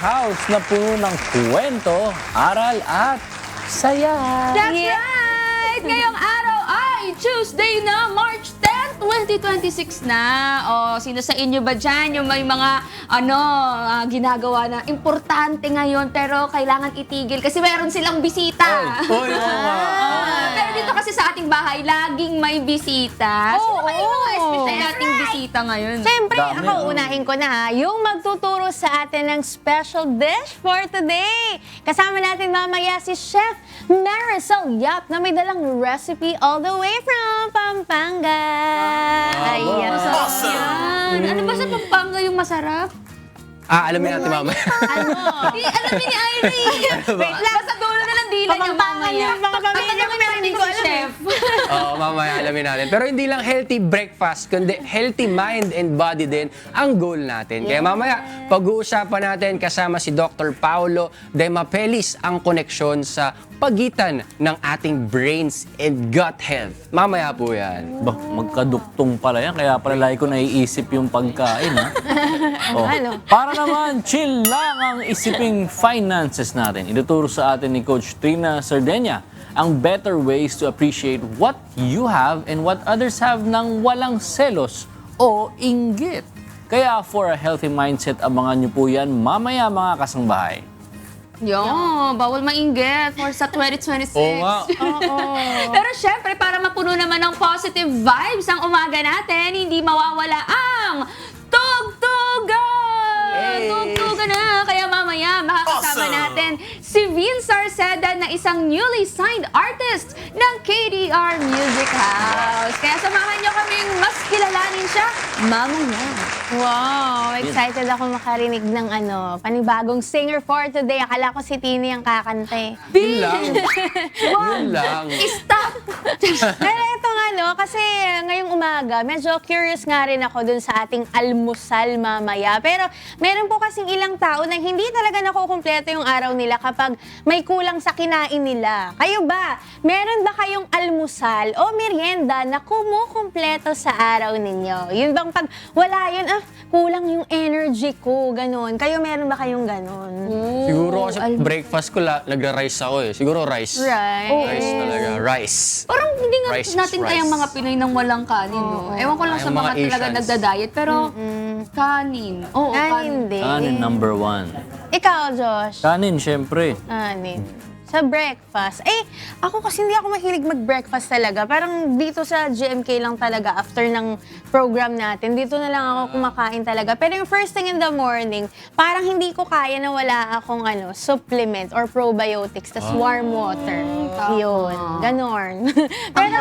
house na puno ng kwento, aral at saya. That's right! Ngayong araw ay Tuesday na, March 10, 2026 na. O, sino sa inyo ba dyan yung may mga ginagawa na importante ngayon pero kailangan itigil kasi meron silang bisita. Pero dito kasi sa ating bahay, laging may bisita. Sino kayo mga special nating bisita ngayon? Siyempre, Dami, ako unahin ko na ha, yung magtuturo sa atin ng special dish for today. Kasama natin mamaya si Chef Marisol Yap na may dalang recipe all the way from Pampanga. Ayan. Yan. Ano ba sa Pampanga yung masarap? Alamin natin mamaya. Alam ni Irene. Wait lang. Basta dulo na lang dila niya Papampangan mamaya. yung mga pamilya ko, pero hindi ko alam. Chef. Oo, mamaya alamin natin. Pero hindi lang healthy breakfast, kundi healthy mind and body din ang goal natin. Kaya mamaya, pag-uusapan natin kasama si Dr. Paolo De Mapelis ang koneksyon sa pagitan ng ating brains and gut health. Mamaya po yan. Bah, magkaduktong pala yan, kaya pala lagi ko naiisip yung pagkain. Ha? Para naman, chill lang ang isiping finances natin. Ituturo sa atin ni Coach Trina Sardenia ang better ways to appreciate what you have and what others have nang walang selos o inggit. Kaya for a healthy mindset, abangan niyo po yan mamaya mga kasangbahay. Bawal mainggit for sa 2026. Oo nga. Pero syempre, para mapuno naman ng positive vibes ang umaga natin, hindi mawawala ang tugtugan! Hey! Tugtugan na! Kaya mamaya, makakasama natin si Vince Arceda na isang newly signed artist ng KDR Music House. Kaya samahan niyo kaming mas kilalanin siya mamaya. Wow, excited ako makarinig ng panibagong singer for today. Akala ko si Tini ang kakante. Yun lang. Yun lang. Stop! Pero ito nga kasi ngayong umaga, medyo curious nga rin ako dun sa ating almusal mamaya. Pero meron po kasing ilang tao na hindi talaga nakukumpleto yung araw nila kapag may kulang sa kinain nila. Kayo ba? Meron ba kayong almusal o merienda na kumukumpleto sa araw ninyo? Yun bang pag wala yun, kulang yung energy ko, ganon. Kayo meron ba kayong ganon? Siguro kasi breakfast ko, nagra-rice ako eh. Siguro rice. Right. Rice talaga. Rice. Parang hindi nga Rice is natin rice. kayang mga Pinoy ng walang kanin, no? Ewan ko lang sa Yung mga mga talaga Asians. nagda-diet, pero kanin. Oo, kanin. Hindi. Kanin number 1. Ikaw, Josh? Kanin, syempre. Anin. Sa breakfast. Ako kasi hindi ako mahilig mag-breakfast talaga. Parang dito sa GMK lang talaga after ng program natin. Dito na lang ako kumakain talaga. Pero yung first thing in the morning, parang hindi ko kaya na wala akong supplement or probiotics, tas warm water. Yun. Ganon. Pero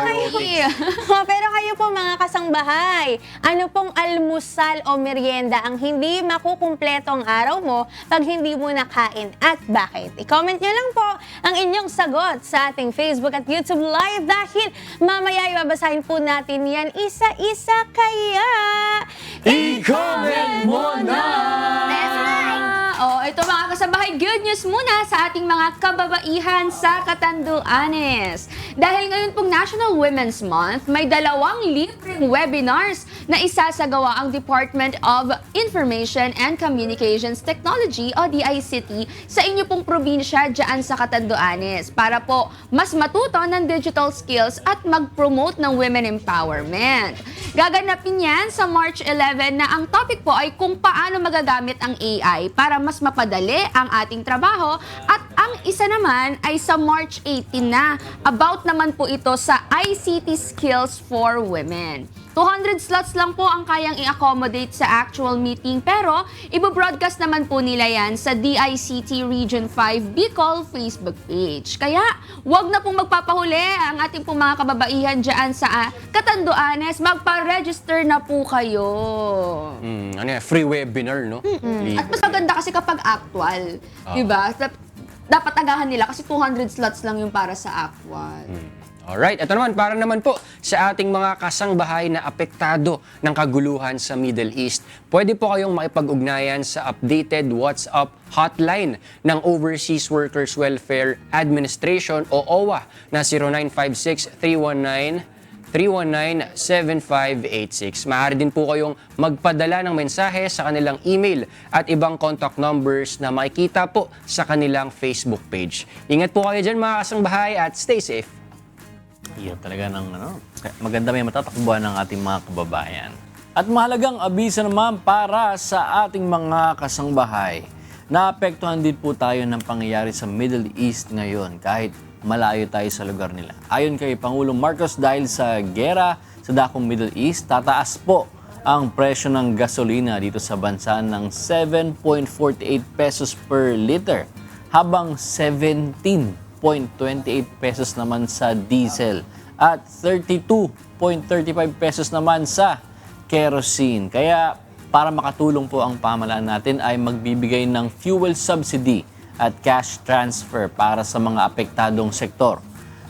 kayo po mga kasangbahay, ano pong almusal o merienda ang hindi makukumpleto ang araw mo pag hindi mo nakain at bakit? I-comment nyo lang po ang inyong sagot sa ating Facebook at YouTube Live dahil mamaya ibabasahin po natin yan isa-isa kaya I-comment mo na! That's right! Ito mga kasabahay, good news muna sa ating mga kababaihan sa Catanduanes. Dahil ngayon pong National Women's Month, may 2 libreng webinars na isasagawa ang Department of Information and Communications Technology o DICT sa inyo pong probinsya dyan sa Catanduanes para po mas matuto ng digital skills at mag-promote ng women empowerment. Gaganapin yan sa March 11 na ang topic po ay kung paano magagamit ang AI para mas mapadali ang ating trabaho at ang isa naman ay sa March 18 na. About naman po ito sa ICT skills for women. 200 slots lang po ang kayang i-accommodate sa actual meeting pero ibo-broadcast naman po nila yan sa DICT Region 5 Bicol Facebook page. Kaya wag na pong magpapahuli ang ating pong mga kababaihan dyan sa Catanduanes. Magpa-register na po kayo. Free webinar, no? At mas maganda kasi kapag actual. Diba? Dapat agahan nila kasi 200 slots lang yung para sa actual. Alright, ito naman, para naman po sa ating mga kasangbahay na apektado ng kaguluhan sa Middle East. Pwede po kayong makipag-ugnayan sa updated WhatsApp hotline ng Overseas Workers Welfare Administration o OWA na 0956-319 0917-319-7586. Maaari din po kayong magpadala ng mensahe sa kanilang email at ibang contact numbers na makikita po sa kanilang Facebook page. Ingat po kayo dyan mga kasangbahay at stay safe. Yun talaga ng maganda may matatakbuhan ng ating mga kababayan. At mahalagang abiso naman para sa ating mga kasangbahay. Naapektuhan din po tayo ng pangyayari sa Middle East ngayon kahit malayo tayo sa lugar nila. Ayon kay Pangulong Marcos, dahil sa gera sa dakong Middle East, tataas po ang presyo ng gasolina dito sa bansa ng 7.48 pesos per liter habang 17.28 pesos naman sa diesel at 32.35 pesos naman sa kerosene. Kaya para makatulong po ang pamahalaan natin ay magbibigay ng fuel subsidy at cash transfer para sa mga apektadong sektor.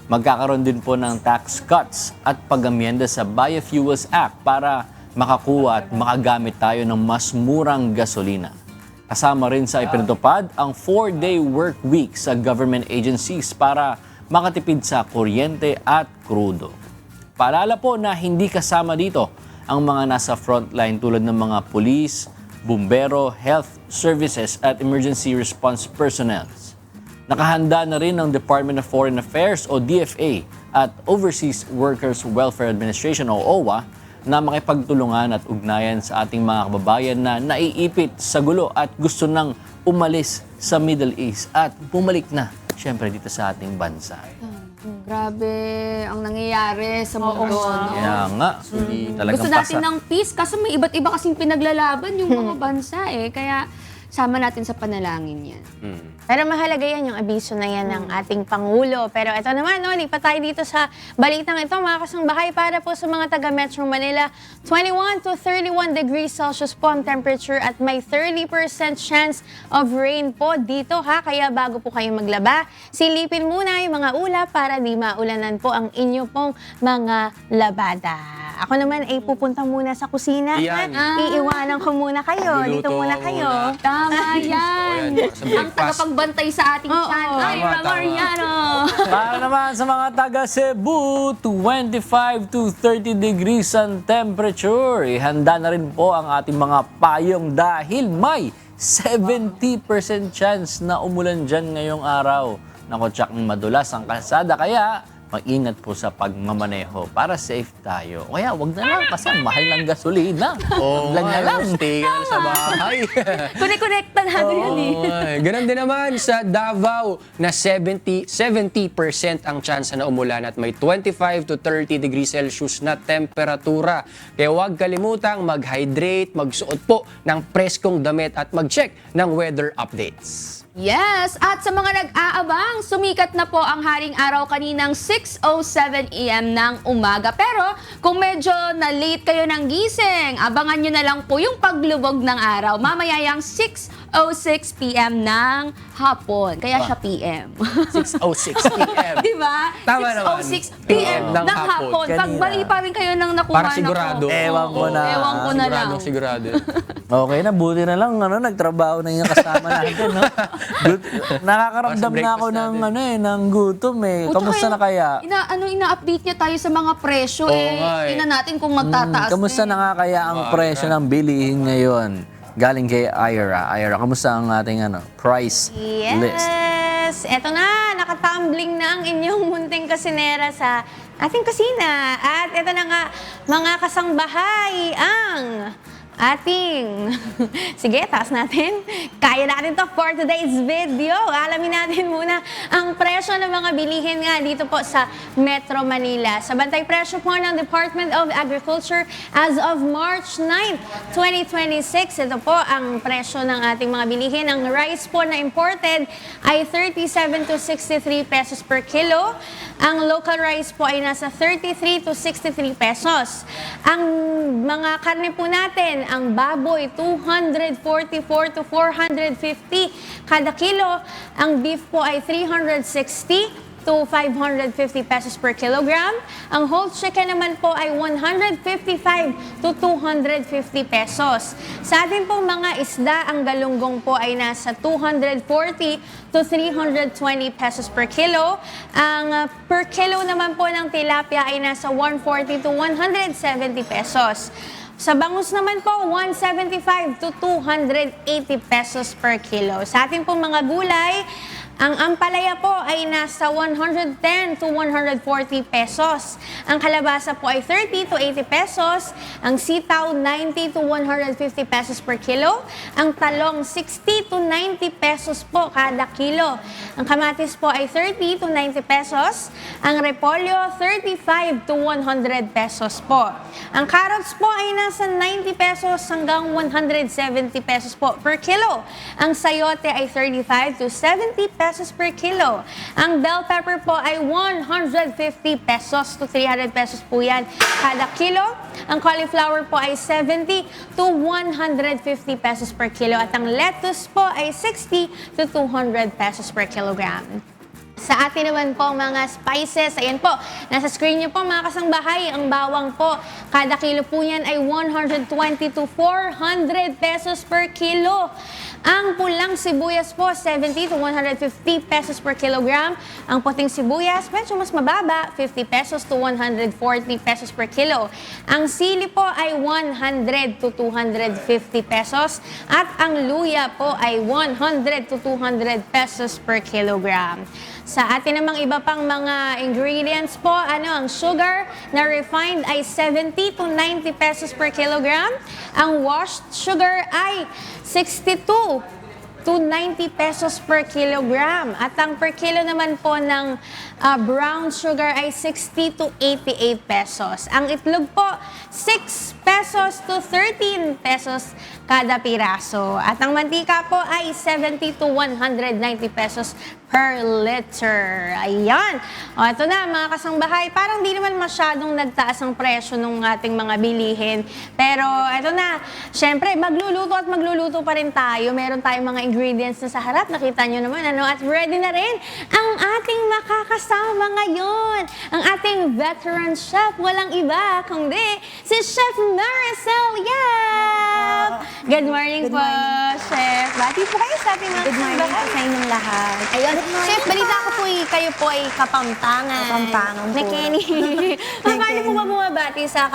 Magkakaroon din po ng tax cuts at pag-amyenda sa Biofuels Act para makakuha at makagamit tayo ng mas murang gasolina. Kasama rin sa ipinatupad ang 4-day work week sa government agencies para makatipid sa kuryente at krudo. Paalala po na hindi kasama dito ang mga nasa frontline tulad ng mga police, bumbero, health services at emergency response personnel. Nakahanda na rin ng Department of Foreign Affairs o DFA at Overseas Workers Welfare Administration o OWA na makipagtulungan at ugnayan sa ating mga kababayan na naiipit sa gulo at gusto nang umalis sa Middle East at bumalik na, syempre, dito sa ating bansa. Grabe ang nangyayari sa mundo. No? Kaya nga, talagang Gusto natin ng peace kasi may iba't iba kasing pinaglalaban yung mga bansa eh. Kaya sama natin sa panalangin yan. Pero mahalaga yan yung abiso na yan ng ating Pangulo. Pero ito naman, no, lipat tayo dito sa balitang ito, mga kasangbahay, para po sa mga taga Metro Manila. 21 to 31 degrees Celsius po ang temperature at may 30% chance of rain po dito ha. Kaya bago po kayo maglaba, silipin muna yung mga ulap para di maulanan po ang inyo pong mga labada. Ako naman ay pupunta muna sa kusina. Yan. Iiwanan ko muna kayo. Dito Luluto muna kayo. muna. Tama yan. O, yan, sa Ang breakfast. tagapagbantay sa ating chan. Ay, Tama, tama. Mariano. Para naman sa mga taga Cebu, 25 to 30 degrees ang temperature. Ihanda na rin po ang ating mga payong dahil may 70% chance na umulan dyan ngayong araw. Naku, tsak madulas ang kalsada. Kaya mag-ingat po sa pagmamaneho para safe tayo. Kaya wag na lang kasi mahal ng gasolina. Lang na lang. Stay ka na sa bahay. Connect-connecta natin yan eh. Ay, ganun din naman sa Davao na 70% ang chance na umulan at may 25 to 30 degrees Celsius na temperatura. Kaya huwag kalimutang mag-hydrate, magsuot po ng preskong damit at mag-check ng weather updates. Yes, at sa mga nag-aabang, sumikat na po ang haring araw kaninang 6:07 AM ng umaga. Pero kung medyo na-late kayo ng gising, abangan nyo na lang po yung paglubog ng araw. Mamaya yung 6:06 PM ng hapon. Kaya siya PM. 6:06 p.m. Di ba? Tama naman. 6:06 PM ng hapon. Kanina. Pagbali pa rin kayo ng nakuha Para sigurado. Ewan ko na. Ewan ko na lang. Sigurado. Okay na, buti na lang nagtrabaho na yung kasama natin, no? Nakakaramdam na ako ng ng gutom eh. Kamusta na kaya? Ina-update niya tayo sa mga presyo Oo nga eh. Tingnan natin kung magtataas Kamusta na nga kaya ang presyo ng bilihin ngayon? Galing kay Ira. Ira, kamusta ang ating price list? Yes! Eto na, nakatumbling na ang inyong munting kusinera sa ating kusina. At eto na nga, mga kasangbahay, ang ating... Sige, taas natin. Kaya natin to for today's video. Alamin natin muna ang presyo ng mga bilihin nga dito po sa Metro Manila. Sa bantay presyo po ng Department of Agriculture as of March 9, 2026, ito po ang presyo ng ating mga bilihin. Ang rice po na imported ay 37 to 63 pesos per kilo. Ang local rice po ay nasa 33 to 63 pesos. Ang mga karne po natin, ang baboy, 244 to 450 kada kilo. Ang beef po ay 360 to 550 pesos per kilogram. Ang whole chicken naman po ay 155 to 250 pesos. Sa atin pong mga isda, ang galunggong po ay nasa 240 to 320 pesos per kilo. Ang per kilo naman po ng tilapia ay nasa 140 to 170 pesos. Sa bangus naman po, 175 to 280 pesos per kilo. Sa ating pong mga gulay, ang ampalaya po ay nasa 110 to 140 pesos. Ang kalabasa po ay 30 to 80 pesos. Ang sitaw, 90 to 150 pesos per kilo. Ang talong, 60 to 90 pesos po kada kilo. Ang kamatis po ay 30 to 90 pesos. Ang repolyo, 35 to 100 pesos po. Ang carrots po ay nasa 90 pesos hanggang 170 pesos po per kilo. Ang sayote ay 35 to 70 pesos per kilo. Ang bell pepper po ay 150 pesos to 300 pesos po yan kada kilo. Ang cauliflower po ay 70 to 150 pesos per kilo. At ang lettuce po ay 60 to 200 pesos per kilogram. Sa atin naman po mga spices, ayan po, nasa screen niyo po mga kasangbahay, ang bawang po, kada kilo po yan ay 120 to 400 pesos per kilo. Ang pulang sibuyas po, 70 to 150 pesos per kilogram. Ang puting sibuyas, medyo mas mababa, 50 pesos to 140 pesos per kilo. Ang sili po ay 100 to 250 pesos. At ang luya po ay 100 to 200 pesos per kilogram. Sa atin namang iba pang mga ingredients po, ang sugar na refined ay 70 to 90 pesos per kilogram. Ang washed sugar ay 62 to 90 pesos per kilogram. At ang per kilo naman po ng brown sugar ay 60 to 88 pesos. Ang itlog po, 6 pesos to 13 pesos kada piraso. At ang mantika po ay 70 to 190 pesos per liter. Ayan. O, ito na mga kasangbahay. Parang di naman masyadong nagtaas ang presyo ng ating mga bilihin. Pero ito na. Syempre, magluluto at magluluto pa rin tayo. Meron tayong mga ingredients na sa harap. Nakita nyo naman, At ready na rin ang ating makakasama ngayon. Ang ating veteran chef. Walang iba kundi si Chef Maricel Yap. Good morning po, Chef. Bati po kayo sa ating mga Good morning po sa inyong lahat. Ayun, Chef, balita ko po kayo po ay Kapampangan. Kapampangan po. Na Kenny. Paano po ba bumabati sa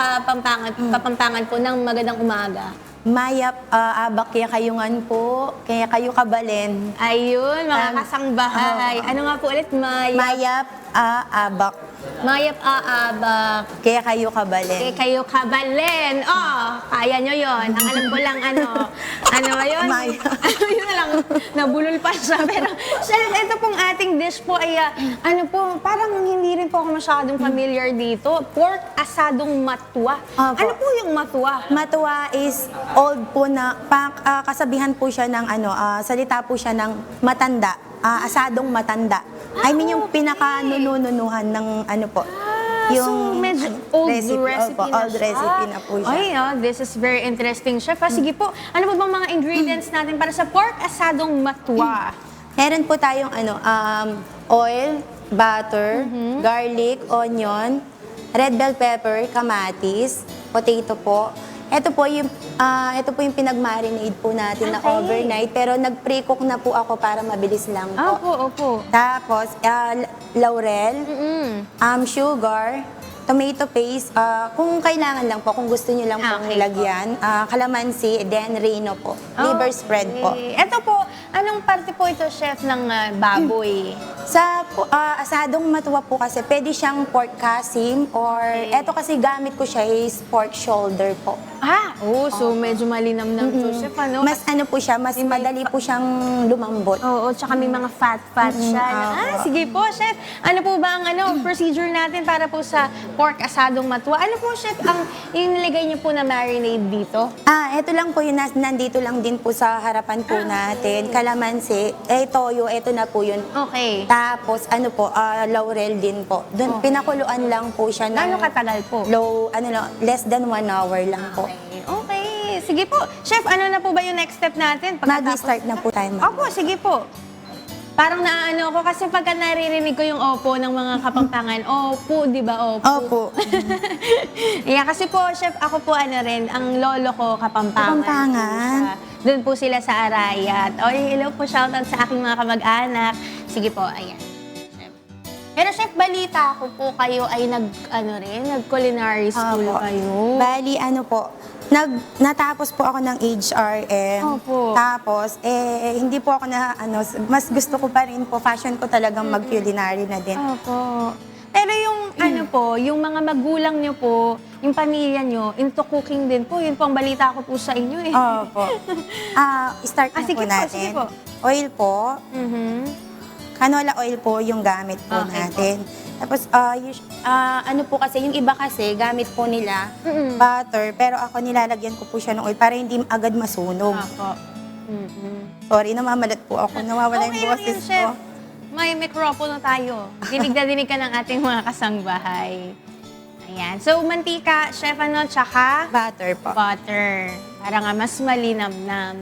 Kapampangan po ng magandang umaga? Mayap, abak, kaya kayungan po, kaya kayo kabalen. Ayun, mga kasangbahay. Ano nga po ulit? Mayap, abak, Mayap aabak. kaya kayo kabalen. Kayo kabalen. Oh, kaya nyo yon. Ang alam ko lang ano ba yun? Mayap. Yun na lang, nabulol pa siya. Pero, Chef, ito pong ating dish po ay, parang hindi rin po ako masyadong familiar dito. Pork asadong matwa. Opo. Ano po yung matwa? Matuwa is old po na, kasabihan po siya ng salita po siya ng matanda, asadong matanda. I mean yung pinaka-nununuhan ng po. So, medyo old recipe Opo, na old siya. recipe na po siya. Ay, this is very interesting, Chef. Sige po, ano po bang mga ingredients natin para sa pork asadong matwa? Meron po tayong oil, butter, garlic, onion, red bell pepper, kamatis, potato po. Ito po yung pinag-marinate po natin na Okay. overnight, pero nag-pre-cook na po ako para mabilis lang po. Opo. Tapos laurel, sugar, tomato paste, kung kailangan lang po, kung gusto niyo lang pong Okay lagyan, calamansi, then reno po, liver spread po. Ito po, anong parte po ito, Chef, ng baboy? Sa asadong matuwa po kasi, pwede siyang pork kasim or eto kasi gamit ko siya is pork shoulder po. So medyo malinamnam to, Chef, ano? Mas po siya, mas madali po siyang lumambot. Oo, tsaka may mga fat siya. Sige po, Chef. Ano po ba ang procedure natin para po sa pork asadong matwa? Ano po, Chef, ang inilagay niyo po na marinade dito? Ito lang po yun, nandito lang din po sa harapan po natin. Kalamansi, toyo, ito na po yun. Okay. Tapos laurel din po. Doon pinakuluan lang po siya ng Gano'ng katagal po? less than 1 hour lang po. Okay. Sige po. Chef, ano na po ba yung next step natin? Mag-start na po tayo. Opo, sige po. parang naaano ako kasi pagka naririnig ko yung opo ng mga Kapampangan, opo, di ba? Opo. Opo. Yeah, kasi po, chef, ako po rin, ang lolo ko Kapampangan. Kapampangan. Doon po sila sa Arayat. O, hello po, shoutout sa aking mga kamag-anak. Sige po, ayan. Chef. Pero chef, balita ko po kayo ay nag-culinary school Opo. kayo. Bali, natapos po ako ng HRM. Opo. Tapos, hindi po ako mas gusto ko pa rin po, fashion ko talagang mag-culinary na din. Opo. Pero yung yung mga magulang nyo po, yung pamilya nyo, into cooking din po. Yun po ang balita ko po sa inyo eh. Opo. Start na sige po po, natin. sige po. Oil po. Mhm. Canola oil po yung gamit po Okay natin. Tapos, po kasi, yung iba kasi, gamit po nila Mm-mm. butter, pero ako nilalagyan ko po siya ng oil para hindi agad masunog. Opo. Mhm. Sorry, namamalat po ako. Nawawala yung boses chef. ko. May mikropono tayo. Dinig na dinig ka ng ating mga kasangbahay. Ayan. So, mantika, chef, tsaka Butter po. butter. Para nga mas malinamnam.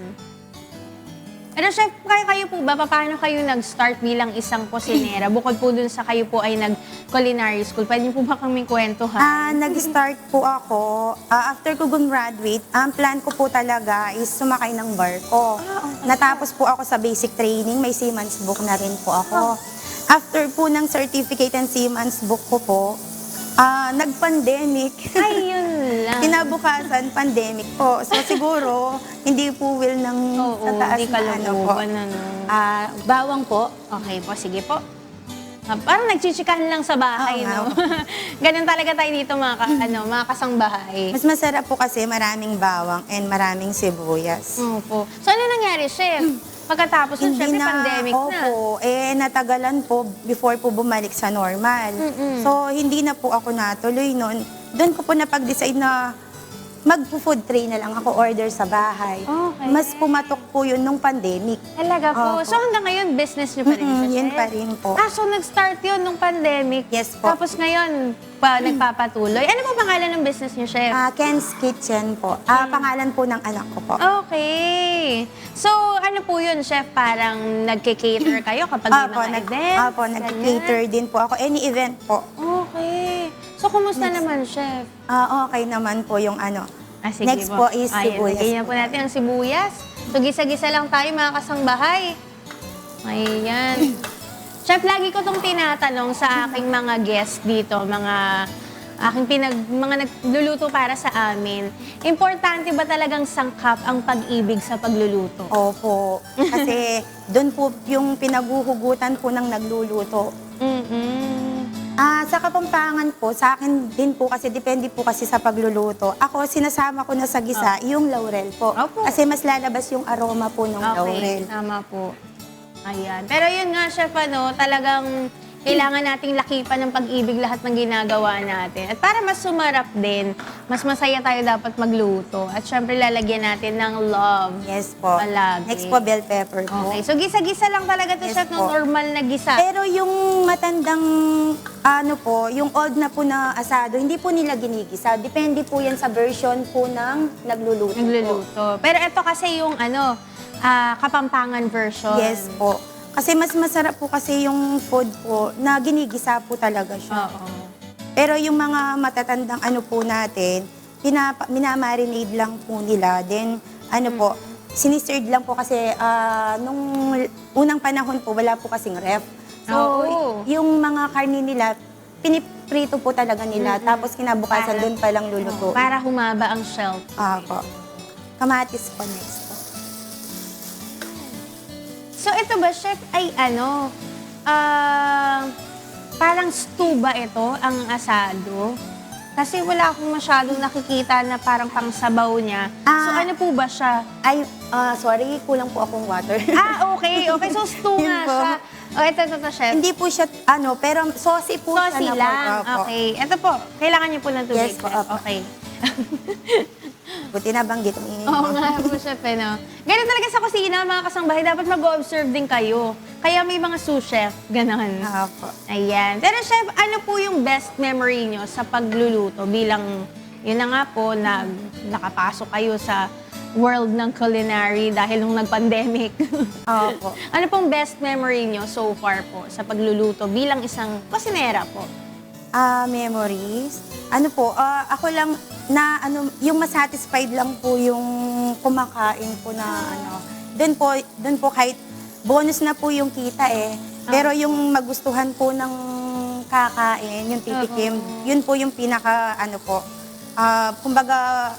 Pero chef, kayo po ba, paano kayo nag-start bilang isang kusinera? Bukod po dun sa kayo po ay nag-culinary school, pwede niyo po ba kaming kwento ha? Nag-start po ako, after ko gumraduate, ang plan ko po talaga is sumakay ng barko. Natapos po ako sa basic training, may seaman's book na rin po ako. After po ng certificate and seaman's book ko po, nag-pandemic. Ay, yun lang. Kinabukasan, pandemic po. So siguro, hindi po will ng Oo, sa taas di na po. kalooban Bawang po. Okay po, sige po. Parang nagchichikahan lang sa bahay, Oo nga. no? Ganun talaga tayo dito, mga kasangbahay. Mas masarap po kasi maraming bawang and maraming sibuyas. Opo. So, ano nangyari, chef? Pagkatapos ng syempre, pandemic na. Opo, natagalan po before po bumalik sa normal. So, hindi na po ako natuloy nun. Doon ko po napag-decide na mag-food tray na lang ako order sa bahay. Okay. Mas pumatok po yun nung pandemic. Talaga po. Opo. So, hanggang ngayon, business niyo pa rin siya, Yun chef? pa rin po. So nag-start yun nung pandemic. Yes po. Tapos ngayon, nagpapatuloy. Ano po pangalan ng business niyo, chef? Ken's Kitchen po. Pangalan po ng anak ko po. Okay. So, ano po yun, chef? Parang nagke-cater kayo kapag may mga events? Opo, nag-cater din po ako. Any event po. Okay. So, kumusta naman, chef? Okay naman po yung Sige Next po is sibuyas. Lagyan po natin ang sibuyas. So, gisa-gisa lang tayo, mga kasangbahay. Ayan. Chef, lagi ko itong tinatanong sa aking mga guests dito, mga nagluluto para sa amin. Importante ba talagang sangkap ang pag-ibig sa pagluluto? Opo. Kasi doon po yung pinaguhugutan po ng nagluluto. Sa Kapampangan po, sa akin din po kasi depende po kasi sa pagluluto. Ako, sinasama ko na sa gisa yung laurel po. Opo. Kasi mas lalabas yung aroma po ng laurel. Tama po. Ayan. Pero yun nga, chef, talagang kailangan nating lakipan ng pag-ibig lahat ng ginagawa natin. At para mas sumarap din, mas masaya tayo dapat magluto. At syempre, lalagyan natin ng love. Yes po. Palagi. Next po, bell pepper po. Okay. So, gisa-gisa lang talaga to, Yes chef, ng po. normal na gisa. Pero yung matandang, yung old na po na asado, hindi po nila ginigisa. Depende po yan sa version po ng nagluluto. Nagluluto. Pero ito kasi yung Kapampangan version. Yes po. Kasi mas masarap po kasi yung food po na ginigisa po talaga siya. Oo. Pero yung mga matatandang po natin, minamarinade lang po nila. Then, sinisird lang po kasi nung unang panahon po, wala po kasing ref. So, Oo. yung mga karni nila, piniprito po talaga nila. Tapos kinabukasan doon pa lang luluto. Para humaba ang shelf. Po. Kamatis po next po. So, ito ba, chef, ay parang stew ba ito, ang asado? Kasi wala akong masyadong nakikita na parang pangsabaw niya. So, ano po ba siya? Sorry, kulang po akong water. Okay. Okay, so stew Yun nga po. siya. Ito, chef. Hindi po siya, pero saucy po Saucy siya na lang. po. Opo. Okay. Ito po, kailangan niyo po ng tubig, Yes po, chef. opo. Okay. Buti nabanggit mo. Oo nga po, chef, no? Ganun talaga sa kusina, mga kasangbahay, dapat mag-observe din kayo. Kaya may mga sous chef, gano'n. Po. Ayan. Pero chef, ano po yung best memory nyo sa pagluluto bilang, yun na nga po, nakapasok kayo sa world ng culinary dahil nung nag-pandemic. Opo. Ano pong best memory nyo so far po sa pagluluto bilang isang kusinera po? Memories. Ano po, ako lang na yung masatisfied lang po yung kumakain po na doon po kahit bonus na po yung kita eh. Pero yung magustuhan po ng kakain, yung titikim, yun po yung pinaka kumbaga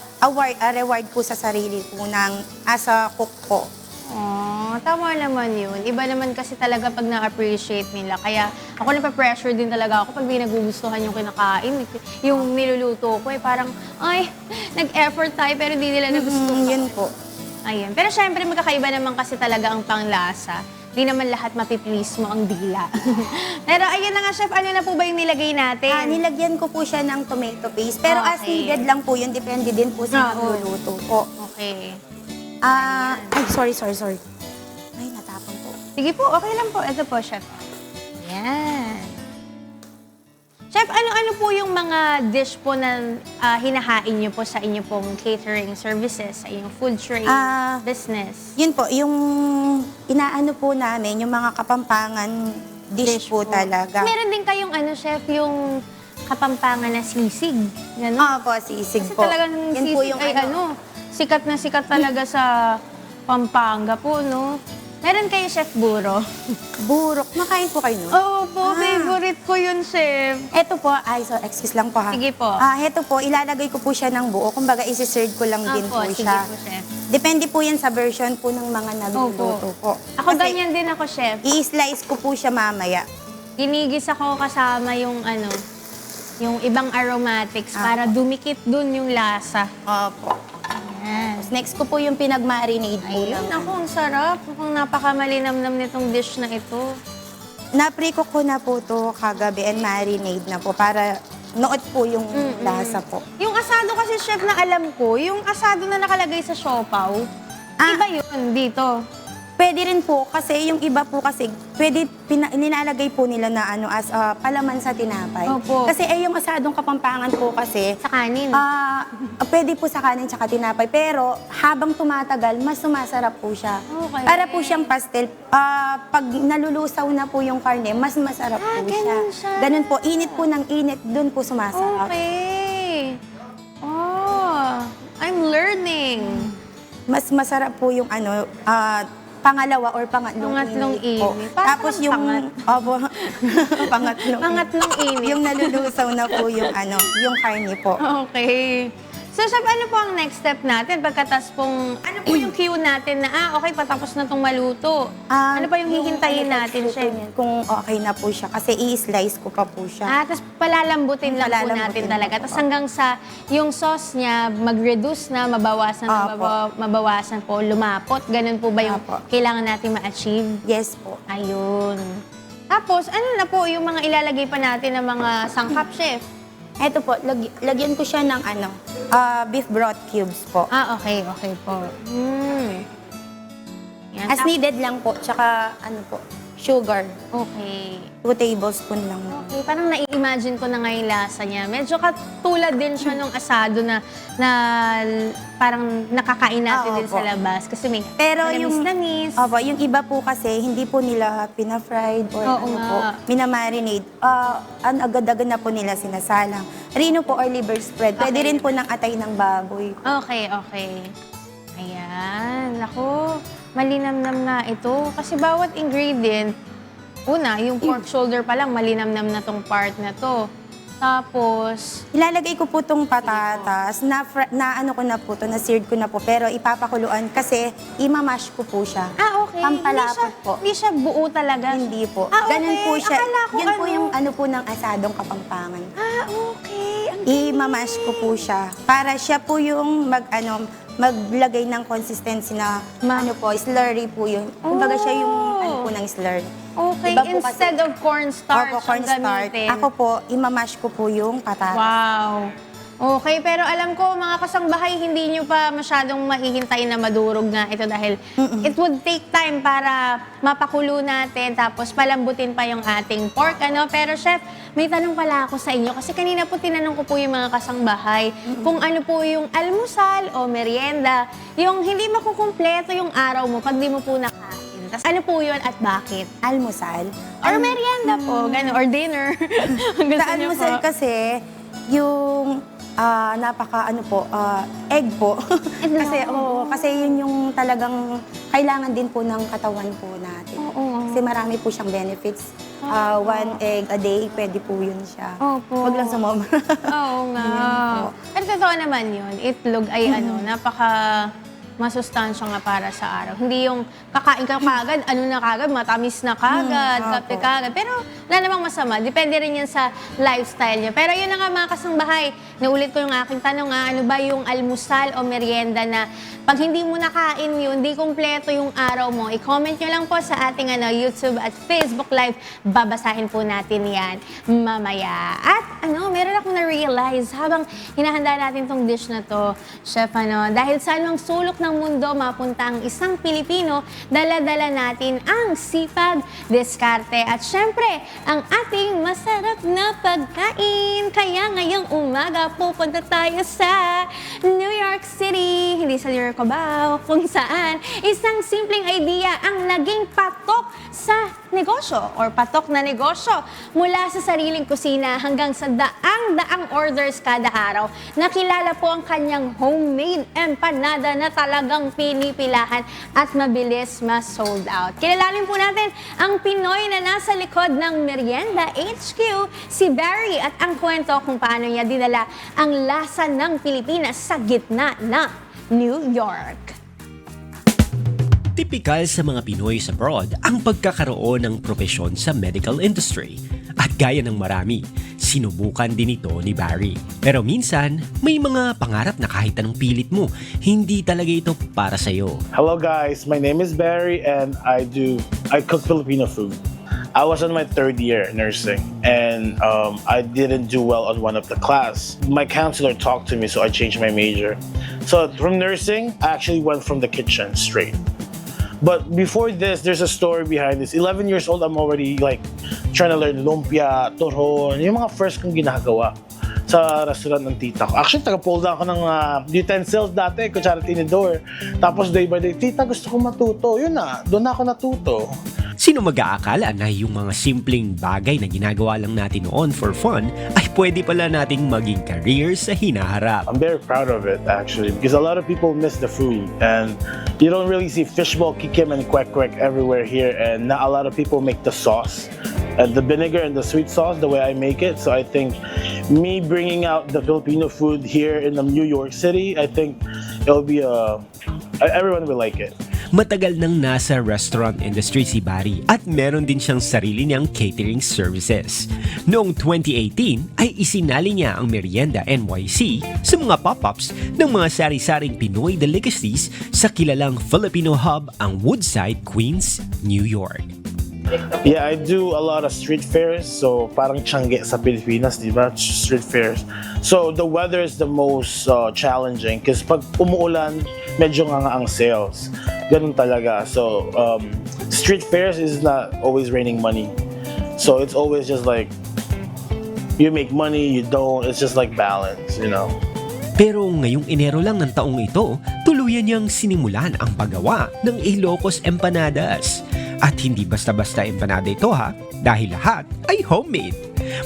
reward po sa sarili po ng as a cook po. Oh, tama naman yun. Iba naman kasi talaga pag na-appreciate nila. Kaya ako napapressure din talaga ako pag may nagugustuhan yung kinakain. Yung niluluto ko parang, ay, nag-effort tayo pero hindi nila nagustuhan. Yun po. Ayun. Pero syempre magkakaiba naman kasi talaga ang panglasa. Di naman lahat mapiplease mo ang dila. Pero ayun na nga, Chef, ano na po ba yung nilagay natin? Nilagyan ko po siya ng tomato paste. Pero as Okay. needed lang po yun. Depende din po sa Oo. magluluto po. Okay. Ay, sorry. Ay, natapon po. Sige po, okay lang po. Ito po, Chef. Yan. Chef, ano-ano po yung mga dish po na hinahain niyo po sa inyo pong catering services, sa inyong food tray business? Yun po, yung inaano po namin, yung mga kapampangan dish po talaga. Meron din kayong Chef, yung kapampangan na sisig. Gano'n? Po, sisig Kasi po. talagang Yan sisig po yung ay sikat na sikat talaga sa Pampanga po, no? Meron kayo, Chef Buro? burok. Makain po kayo nun? Oo po, favorite ko yun, Chef. Ito po, excuse lang po ha. Sige po. Ito po, ilalagay ko po siya ng buo. Kumbaga, isi-serve ko lang din po sige siya. po, Chef. Depende po yan sa version po ng mga nagluluto po. Ako Kasi ganyan din ako, Chef. i-slice ko po siya mamaya. Ginigis ako kasama yung yung ibang aromatics para dumikit dun yung lasa. Opo. Ayan. Next ko po yung pinag-marinade po Ayun, lang. ako, ang sarap. Mukhang napakamalinamnam nitong dish na ito. Na-pre-cook ko na po to kagabi and marinade na po para nood po yung lasa po. Yung asado kasi, Chef, na alam ko, yung asado na nakalagay sa siopaw, iba yun dito. Pwede rin po kasi yung iba po kasi pwede nilalagay po nila na as palaman sa tinapay. Opo. Kasi yung asadong kapampangan po kasi Sa kanin. pwede po sa kanin tsaka tinapay pero habang tumatagal mas sumasarap po siya. Okay. Para po siyang pastel. Pag nalulusaw na po yung karne, mas masarap po ganun siya. Ganun po, init po ng init, dun po sumasarap. Okay. Oh, I'm learning. Mas masarap po yung pangalawa or pangatlong Pangatlong po. init. Parang Tapos yung pangat. pangatlong Pangatlong init. Yung nalulusaw na po yung yung karne po. Okay. So, Chef, ano po ang next step natin? Pagkatas pong, ano po yung cue natin na, okay, patapos na itong maluto? Ano pa yung hihintayin natin, Chef? Kung okay na po siya. Kasi i-slice ko pa po siya. Tapos palalambutin lang po Palalambutin natin po talaga. po. Tapos hanggang sa yung sauce niya mag-reduce na, mabawasan na, Opo. mabawasan po, lumapot. Ganun po ba yung Opo. kailangan natin ma-achieve? Yes po. Ayun. Tapos, ano na po yung mga ilalagay pa natin ng mga sangkap, Chef? Eto po, lagyan ko siya ng beef broth cubes po. Okay po. Yan. As needed lang po. Tsaka sugar. Okay. 2 tablespoon lang. Okay, parang nai-imagine ko na nga yung lasa niya. Medyo katulad din siya nung asado na parang nakakain natin din opo. sa labas. Kasi may Pero yung manamis-namis. iba po kasi hindi po nila pina-fried or Oo nga. minamarinade. Agad-agad na po nila sinasalang. Rino po or liver spread. Pwede rin po ng atay ng baboy. Okay. Ayan. Ako, malinamnam nga ito. Kasi bawat ingredient, una, yung pork shoulder pa lang, malinamnam na tong part na to. Tapos, Ilalagay ko po tong patatas. Ko na po to, na-seared ko na po. Pero ipapakuluan kasi imamash ko po siya. okay. Pampalapot po. Hindi siya buo talaga. Hindi po. Okay. Ganun po siya. Akala ko Yun po yung po ng asadong kapampangan. Okay. Ang I-mash ko po siya. Para siya po yung maglagay ng consistency na slurry po yun. Kumbaga siya yung po ng slurry. Okay, Iba po instead of cornstarch cornstarch. ang gamitin. Ako po, imamash ko po yung patatas. Wow. Okay, pero alam ko mga kasangbahay, hindi nyo pa masyadong mahihintay na madurog na ito dahil it would take time para mapakulo natin tapos palambutin pa yung ating pork, ano? Pero chef, may tanong pala ako sa inyo kasi kanina po tinanong ko po yung mga kasangbahay kung ano po yung almusal o merienda, yung hindi makukumpleto yung araw mo pag di mo po nakain. Tapos ano po yun at bakit? Almusal. Or merienda po, gano'n, or dinner. Ang gusto Sa niyo almusal po. kasi, yung egg po. kasi yun yung talagang kailangan din po ng katawan po natin. Oo. Kasi marami po siyang benefits. 1 egg a day, pwede po yun siya. Opo. Huwag lang sumobra. Oo nga. Pero totoo naman yun. Itlog ay napaka masustansya nga para sa araw. Hindi yung kakain ka kagad, matamis na kagad, kape opo. kagad. Pero wala namang masama. Depende rin yan sa lifestyle niya. Pero yun na nga mga kasangbahay, naulit ko yung aking tanong ano ba yung almusal o merienda na pag hindi mo nakain yun, di kumpleto yung araw mo, i-comment nyo lang po sa ating YouTube at Facebook Live. Babasahin po natin yan mamaya. At meron akong na-realize habang hinahanda natin tong dish na to, Chef, dahil sa anong sulok ng mundo mapunta ang isang Pilipino, dala-dala natin ang sipag, diskarte at syempre, ang ating masarap na pagkain. Kaya ngayong umaga pupunta tayo sa New York City, hindi sa New York Cubao, kung saan isang simpleng idea ang naging patok sa negosyo or patok na negosyo mula sa sariling kusina hanggang sa daang orders kada araw. Nakilala po ang kanyang homemade empanada na talagang pinipilahan at mabilis ma-sold out. Kilalanin po natin ang Pinoy na nasa likod ng Merienda HQ, si Barry, at ang kwento kung paano niya dinala ang lasa ng Pilipinas sa gitna ng New York. Tipikal sa mga Pinoy sa abroad ang pagkakaroon ng propesyon sa medical industry. At gaya ng marami, sinubukan din ito ni Barry. Pero minsan, may mga pangarap na kahit anong pilit mo, hindi talaga ito para sa'yo. Hello guys, my name is Barry and I cook Filipino food. I was in my 3rd year nursing and I didn't do well on one of the class. My counselor talked to me, so I changed my major. So from nursing, I actually went from the kitchen straight. But before this, there's a story behind this. 11 years old, I'm already trying to learn lumpia, turon, yung mga first kong ginagawa sa restaurant ng tita ko. Actually, taga-pull down ako ng utensils dati, kutsara tinidor. Tapos day by day, tita, gusto ko matuto. Yun na, doon na ako natuto. Sino mag-aakala na yung mga simpleng bagay na ginagawa lang natin noon for fun ay pwede pala nating maging career sa hinaharap. I'm very proud of it actually because a lot of people miss the food and you don't really see fishball, kikim, and kwek kwek everywhere here, and not a lot of people make the sauce. The vinegar and the sweet sauce the way I make it. So I think me bringing out the Filipino food here in New York City, I think it'll be everyone will like it. Matagal nang nasa restaurant industry si Barry at meron din siyang sarili niyang catering services. Noong 2018 ay isinali niya ang Merienda NYC sa mga pop-ups ng mga sari-saring Pinoy delicacies sa kilalang Filipino hub ang Woodside, Queens, New York. Yeah, I do a lot of street fairs. So parang Tiangge sa Pilipinas, di ba? Street fairs. So the weather is the most challenging because pag umuulan, medyo nga ang sales. Ganun talaga. So street fairs is not always raining money. So it's always just you make money, you don't. It's just balance, you know. Pero ngayong Enero lang ng taong ito, tuluyan niyang sinimulan ang paggawa ng Ilocos Empanadas. At hindi basta-basta empanada ito dahil lahat ay homemade.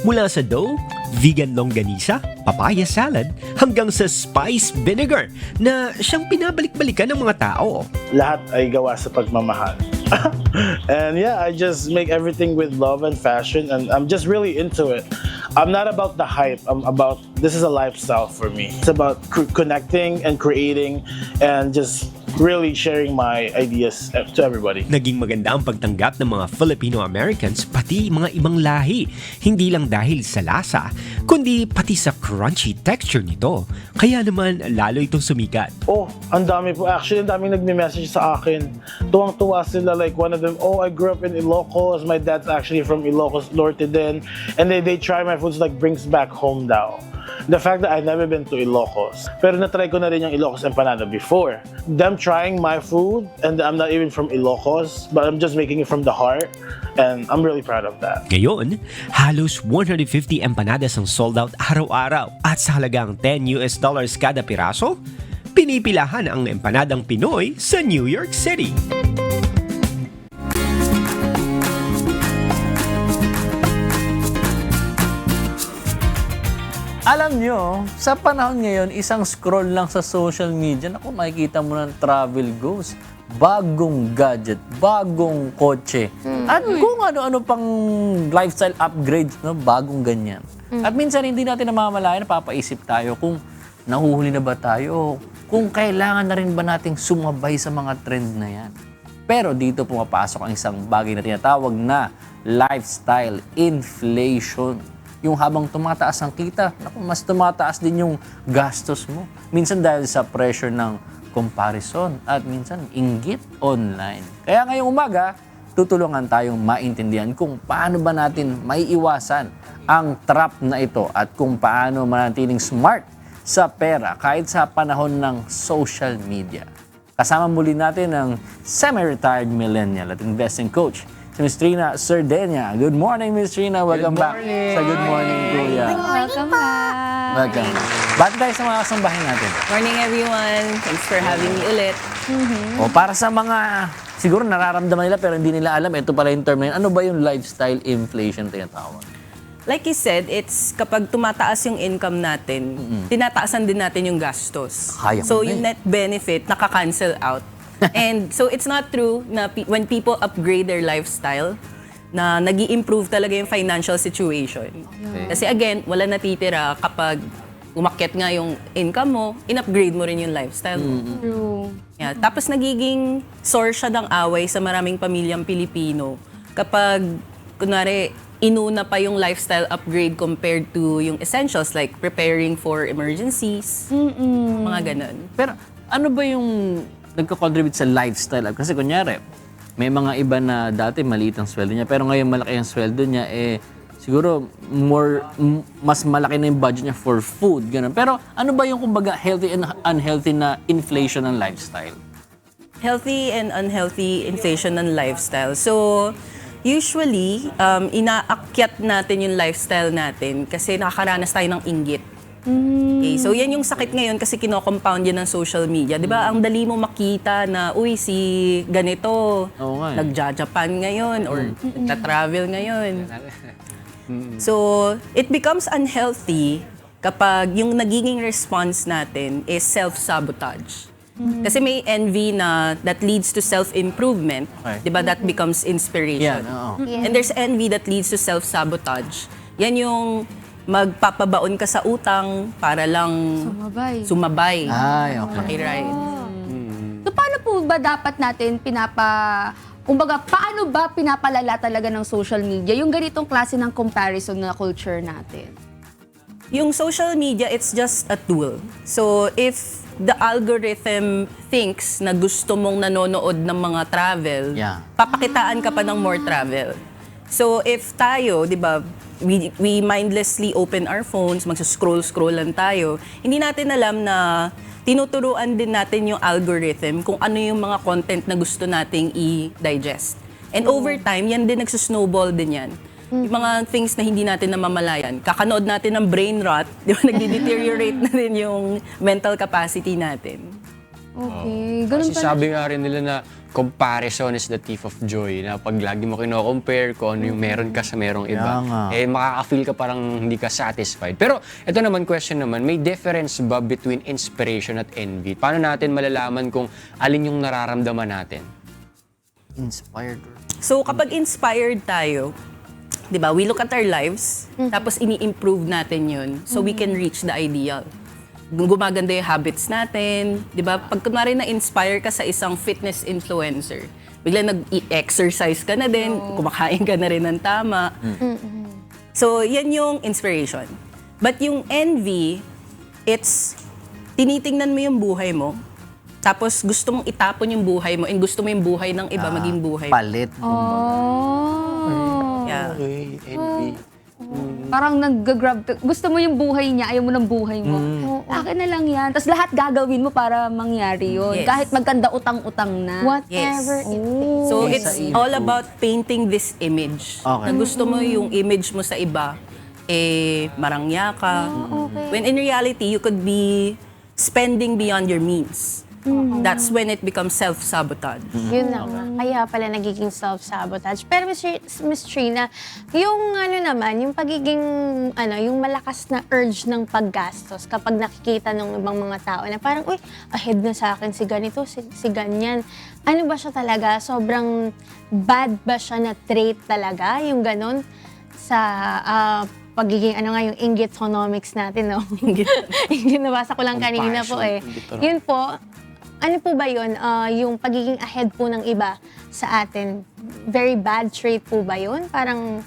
Mula sa dough, vegan longganisa, papaya salad, hanggang sa spice vinegar na siyang pinabalik-balikan ng mga tao. Lahat ay gawa sa pagmamahal. And yeah, I just make everything with love and fashion, and I'm just really into it. I'm not about the hype. This is a lifestyle for me. It's about connecting and creating and just really sharing my ideas to everybody. Naging maganda ang pagtanggap ng mga Filipino-Americans pati mga ibang lahi. Hindi lang dahil sa lasa, kundi pati sa crunchy texture nito. Kaya naman lalo itong sumikat. Oh, ang dami po. Actually, ang daming nagme-message sa akin. Tuwang-tuwa sila. One of them, I grew up in Ilocos. My dad's actually from Ilocos Norte din. And they try my foods brings back home daw. The fact that I've never been to Ilocos, pero na-try ko na rin yung Ilocos empanada before. Them trying my food, and I'm not even from Ilocos, but I'm just making it from the heart, and I'm really proud of that. Ngayon, halos 150 empanadas ang sold out araw-araw at sa halagang $10 kada piraso, pinipilahan ang empanadang Pinoy sa New York City. Alam nyo, sa panahon ngayon, isang scroll lang sa social media, naku, makikita mo ng travel goes. Bagong gadget, bagong kotse, at kung ano-ano pang lifestyle upgrades, no, bagong ganyan. At minsan hindi natin namamalayan, napapaisip tayo kung nahuhuli na ba tayo, kung kailangan na rin ba nating sumabay sa mga trend na yan. Pero dito pumapasok ang isang bagay na tinatawag na lifestyle inflation. Yung habang tumataas ang kita, naku, mas tumataas din yung gastos mo. Minsan dahil sa pressure ng comparison at minsan inggit online. Kaya ngayong umaga, tutulungan tayong maintindihan kung paano ba natin maiiwasan ang trap na ito at kung paano manatiling smart sa pera kahit sa panahon ng social media. Kasama muli natin ang semi-retired millennial at investing coach, si Ms. Trina Sardenia. Good morning, Ms. Trina. Welcome back sa Good Morning, Kuya. Welcome back. Welcome. Ba't tayo sa mga kasambahin natin? Morning everyone. Thanks for having me ulit. O para sa mga siguro nararamdaman nila pero hindi nila alam, ito pala yung term na yun. Ano ba yung lifestyle inflation tinatawag? Like you said, it's kapag tumataas yung income natin, tinataasan din natin yung gastos. Kaya So mo na yung eh. net benefit, nakaka-cancel out. And so it's not true na when people upgrade their lifestyle, na nag-i-improve talaga yung financial situation. Kasi again, wala natitira kapag umakyat nga yung income mo, in-upgrade mo rin yung lifestyle mo. True. Yeah. Tapos nagiging source siya ng away sa maraming pamilyang Pilipino kapag, kunwari, inuna pa yung lifestyle upgrade compared to yung essentials like preparing for emergencies, mga ganun. Pero ano ba yung nagko-contribute sa lifestyle? Kasi kunyari, may mga iba na dati maliit ang sweldo niya pero ngayon malaki ang sweldo niya, siguro mas malaki na yung budget niya for food, ganun. Pero ano ba yung kumbaga healthy and unhealthy na inflation ng lifestyle? Healthy and unhealthy inflation ng lifestyle. So, usually, inaakyat natin yung lifestyle natin kasi nakakaranas tayo ng inggit. Okay, so yan yung sakit ngayon kasi kino-compound yan ng social media. Di ba, ang dali mo makita na, uy, si ganito, Oo nga eh. nagja-Japan ngayon or nagta-travel ngayon. So, it becomes unhealthy kapag yung nagiging response natin is self-sabotage. Kasi may envy na that leads to self-improvement. Okay. Di ba, that becomes inspiration. Yan, oo. And there's envy that leads to self-sabotage. Yan yung magpapabaon ka sa utang para lang sumabay. Ay, okay. Makiride. So paano po ba dapat natin kumbaga, paano ba pinapalala talaga ng social media yung ganitong klase ng comparison na culture natin? Yung social media, it's just a tool. So if the algorithm thinks na gusto mong nanonood ng mga travel, Yeah. papakitaan ka pa ng more travel. So if tayo, di ba, we mindlessly open our phones, magsa-scroll lang tayo, hindi natin alam na tinuturuan din natin yung algorithm kung ano yung mga content na gusto nating i-digest. And over time, yan din nagsusnowball din yan. Yung mga things na hindi natin namamalayan. Kakanood natin ng brain rot, di ba, nagde-deteriorate na rin yung mental capacity natin. Okay, ganun Kasi pala. sabi nga rin nila na comparison is the thief of joy. Na pag lagi mo kino-compare kung ano yung meron ka sa merong iba, Kaya nga. makaka-feel ka parang hindi ka satisfied. Pero ito naman, question naman, may difference ba between inspiration at envy? Paano natin malalaman kung alin yung nararamdaman natin? Inspired. So kapag inspired tayo, di ba, we look at our lives, tapos ini-improve natin yun so we can reach the ideal. Gumaganda yung habits natin, di ba? Pag kunwari na-inspire ka sa isang fitness influencer, bigla nag-exercise ka na din, kumakain ka na rin ng tama. So, yan yung inspiration. But yung envy, it's tinitingnan mo yung buhay mo, tapos gusto mong itapon yung buhay mo, and gusto mo yung buhay ng iba maging buhay mo. Palit. Oh. Yeah. Okay, envy. Parang nag-grab, gusto mo yung buhay niya, ayaw mo ng buhay mo. Akin na lang yan. Tapos lahat gagawin mo para mangyari yun. Yes. Kahit magkanda utang-utang na. Whatever it takes. So Yes. it's Sa ego. all about painting this image. Okay. Na gusto mo yung image mo sa iba, marangya ka. When in reality, you could be spending beyond your means. That's when it becomes self-sabotage. Yun na nga. Kaya pala nagiging self-sabotage. Pero Miss Trina, yung naman, yung pagiging, yung malakas na urge ng paggastos kapag nakikita ng ibang mga tao na parang, uy, ahead na sa akin si ganito, si ganyan. Ano ba siya talaga? Sobrang bad ba siya na trait talaga? Yung ganon sa pagiging, yung inggitonomics natin, no? Yung nabasa ko lang kanina po Yun po, ano po ba yun? Yung pagiging ahead po ng iba sa atin, very bad trait po ba yun? Parang,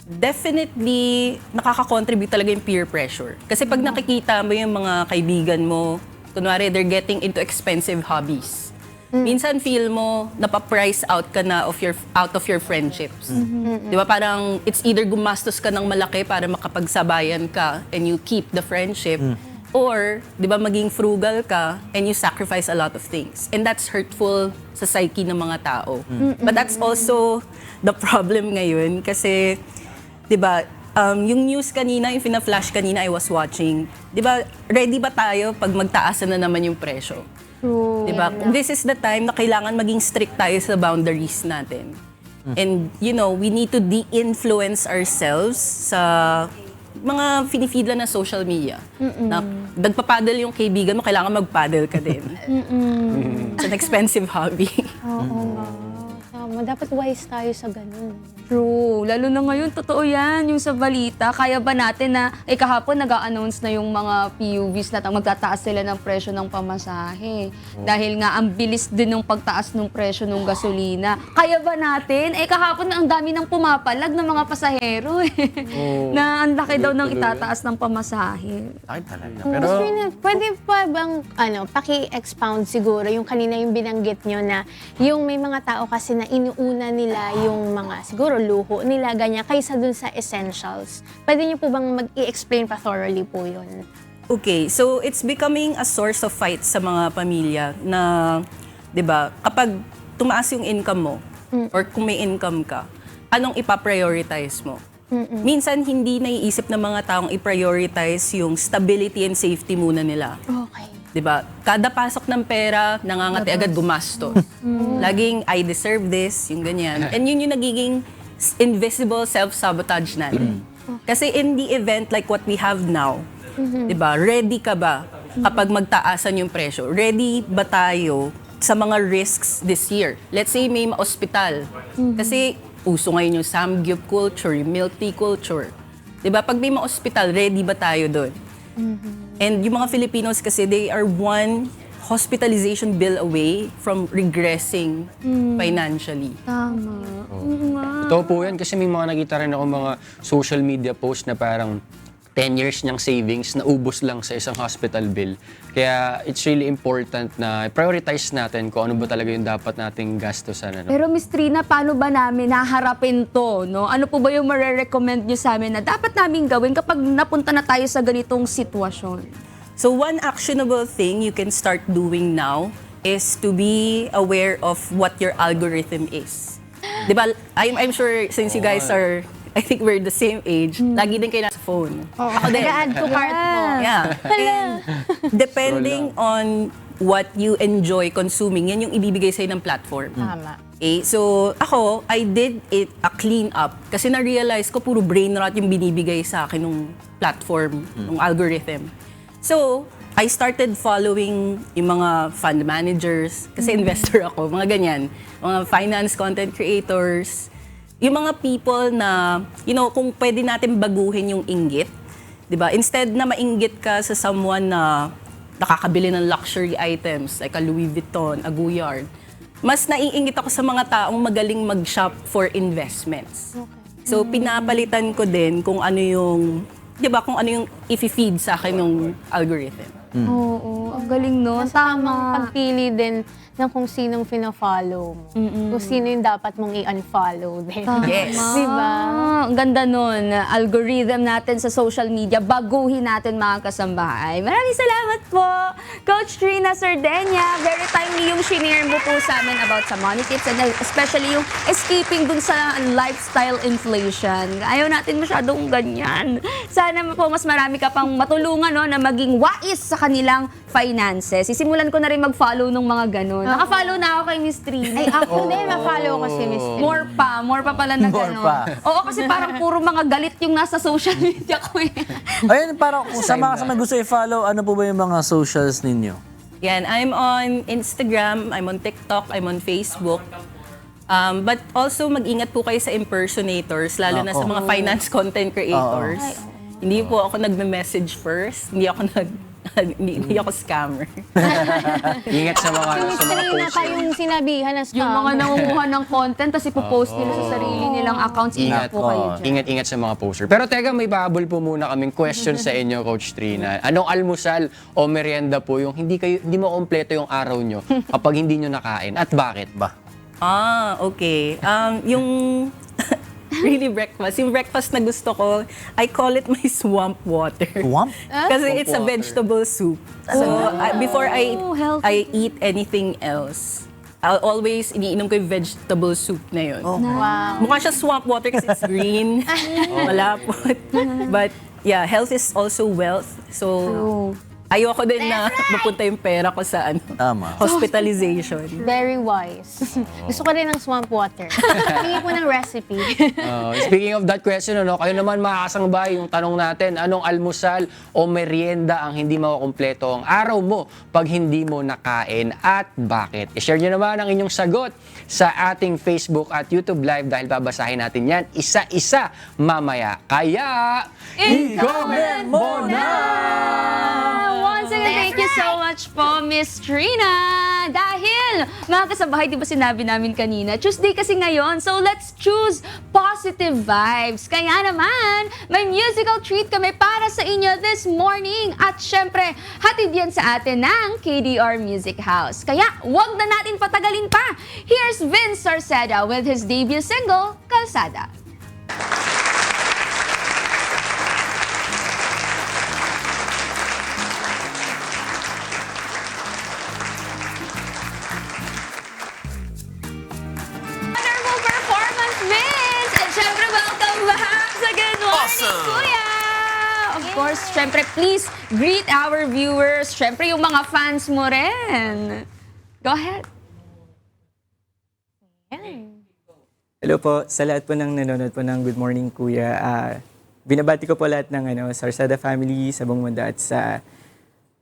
Definitely, nakaka-contribute talaga yung peer pressure. Kasi pag nakikita mo yung mga kaibigan mo, kunwari, they're getting into expensive hobbies. Minsan feel mo, napaprice out ka na out of your friendships. Di ba? Parang, it's either gumastos ka ng malaki para makapagsabayan ka and you keep the friendship, or, di ba, maging frugal ka and you sacrifice a lot of things. And that's hurtful sa psyche ng mga tao. But that's also the problem ngayon kasi, di ba, yung news kanina, yung fina-flash kanina I was watching, di ba, ready ba tayo pag magtaasan na naman yung presyo? Di ba? This is the time na kailangan maging strict tayo sa boundaries natin. And, we need to de-influence ourselves sa mga finifeed lang na social media. Na nagpapaddle yung kaibigan mo, kailangan magpaddle ka din. It's an expensive hobby. oo nga. Tama, dapat wise tayo sa ganun. True. Lalo na ngayon, totoo yan, yung sa balita. Kaya ba natin na, kahapon nag-a-announce na yung mga PUVs na magtataas sila ng presyo ng pamasahe. Dahil nga, ang bilis din ng pagtaas ng presyo ng gasolina. Kaya ba natin? Kahapon ang dami ng pumapalag ng mga pasahero na ang laki daw ng itataas ng pamasahe. Ay, talaga. Pero, Pero, Miss Trina, pwede pa bang, paki-expound siguro yung kanina yung binanggit nyo na yung may mga tao kasi na inuuna nila yung mga, siguro, luho nila, ganyan, kaysa dun sa essentials. Pwede niyo po bang mag-i-explain pa thoroughly po yun? Okay, so it's becoming a source of fight sa mga pamilya na, 'di ba, kapag tumaas yung income mo or kung may income ka, anong ipa-prioritize mo? Minsan hindi naiisip ng mga taong i-prioritize yung stability and safety muna nila. Okay. 'Di ba? Kada pasok ng pera, nangangati agad gumastos. Laging I deserve this, yung ganyan. And yun yung nagiging invisible self-sabotage natin. Kasi in the event like what we have now, 'di ba? Ready ka ba kapag magtaasan yung presyo? Ready ba tayo sa mga risks this year? Let's say may ma-hospital. Kasi uso ngayon yung samgyup culture, yung milk tea culture. 'Di ba? Pag may ma-hospital, ready ba tayo doon? And yung mga Filipinos kasi, they are one hospitalization bill away from regressing financially. Totoo po yan kasi may mga nakita rin ako mga social media post na parang 10 years niyang savings na ubos lang sa isang hospital bill. Kaya it's really important na prioritize natin kung ano ba talaga yung dapat nating gastusan. Pero Miss Trina, paano ba namin naharapin to? No? Ano po ba yung marirecommend nyo sa amin na dapat namin gawin kapag napunta na tayo sa ganitong sitwasyon? So one actionable thing you can start doing now is to be aware of what your algorithm is. Diba, I'm sure since you guys are, I think we're the same age, lagi din kayo nasa phone. Ako din. Nag-add to cart mo. Yeah. And depending on what you enjoy consuming, yan yung ibibigay sa'yo ng platform. Tama. Okay, so ako, I did a clean up kasi na-realize ko puro brain rot yung binibigay sa akin ng platform, ng algorithm. So, I started following yung mga fund managers, kasi investor ako, mga ganyan. Mga finance content creators, yung mga people na, kung pwede natin baguhin yung inggit, di ba? Instead na mainggit ka sa someone na nakakabili ng luxury items, like a Louis Vuitton, a Goyard, mas naiinggit ako sa mga taong magaling mag-shop for investments. Okay. So, pinapalitan ko din kung ano yung, di ba, kung ano yung i-feed sa akin ng algorithm. Oo. Ang galing nun. Tama. Pagpili din ng kung sinong fina-follow mo. Kung sino yung dapat mong i-unfollow din. Yes. Diba? Ang ganda nun. Algorithm natin sa social media, baguhin natin mga kasambahay. Maraming salamat po, Coach Trina Sardenya. Very timely yung shinare mo po sa amin about sa money tips and especially yung escaping dun sa lifestyle inflation. Ayaw natin masyadong ganyan. Sana po mas marami ka pang matulungan no, na maging wais sa kanilang finances. Sisimulan ko na rin mag-follow ng mga ganun. Naka-follow na ako kay Miss Trina. Ay, ako din, ma-follow ko si Miss Trina. More pa pala na More gano'n. pa. Oo, kasi parang puro mga galit yung nasa social media ko eh. Ayun, parang kung sa mga gusto i-follow, ano po ba yung mga socials ninyo? Yan, I'm on Instagram, I'm on TikTok, I'm on Facebook. But also, mag-ingat po kayo sa impersonators, lalo na sa mga finance content creators. Hindi po ako nagme-message first, hindi ako scammer. Ingat sa mga, Si Miss sa mga Trina posts. tayong sinabihan na scam. Yung mga nangunguha ng content, tapos ipopost nila sa sarili nilang accounts. Ingat po kayo dyan. Ingat-ingat sa mga poster. Pero teka, may pahabol po muna kaming question sa inyo, Coach Trina. Anong almusal o merienda po yung hindi mo kompleto yung araw nyo kapag hindi nyo nakain? At bakit ba? Okay. Yung really breakfast. Yung breakfast na gusto ko, I call it my swamp water. Swamp? Kasi it's a vegetable soup. So, before healthy. I eat anything else, I'll always iniinom ko yung vegetable soup na yun. Wow. Mukha siya swamp water kasi it's green, malapot. But yeah, health is also wealth. So, ayoko din na mapunta yung pera ko sa Tama. hospitalization. Very wise. Gusto ko rin ng swamp water. Tingin po ng recipe. Speaking of that question, kayo naman makakasangbahay yung tanong natin, anong almusal o merienda ang hindi makukumpleto ang araw mo pag hindi mo nakain at bakit? I-share nyo naman ang inyong sagot sa ating Facebook at YouTube Live dahil babasahin natin yan isa-isa mamaya. Kaya, i-comment mo na! Once again, thank you so much po, Miss Trina. Dahil, mga kasabahay, di ba sinabi namin kanina, Tuesday kasi ngayon, so let's choose positive vibes. Kaya naman, may musical treat kami para sa inyo this morning. At syempre, hatid yan sa atin ng KDR Music House. Kaya, wag na natin patagalin pa. Here's Vince Sarceda with his debut single, Kalsada. Wonderful performance, Vince! And syempre, welcome back sa Good Morning, Kuya! Of course, syempre, please greet our viewers. Syempre, yung mga fans mo rin. Go ahead. Hello po, sa lahat po ng nanonood po ng Good Morning Kuya. Binabati ko po lahat ng Sarsada family sa buong mundo at sa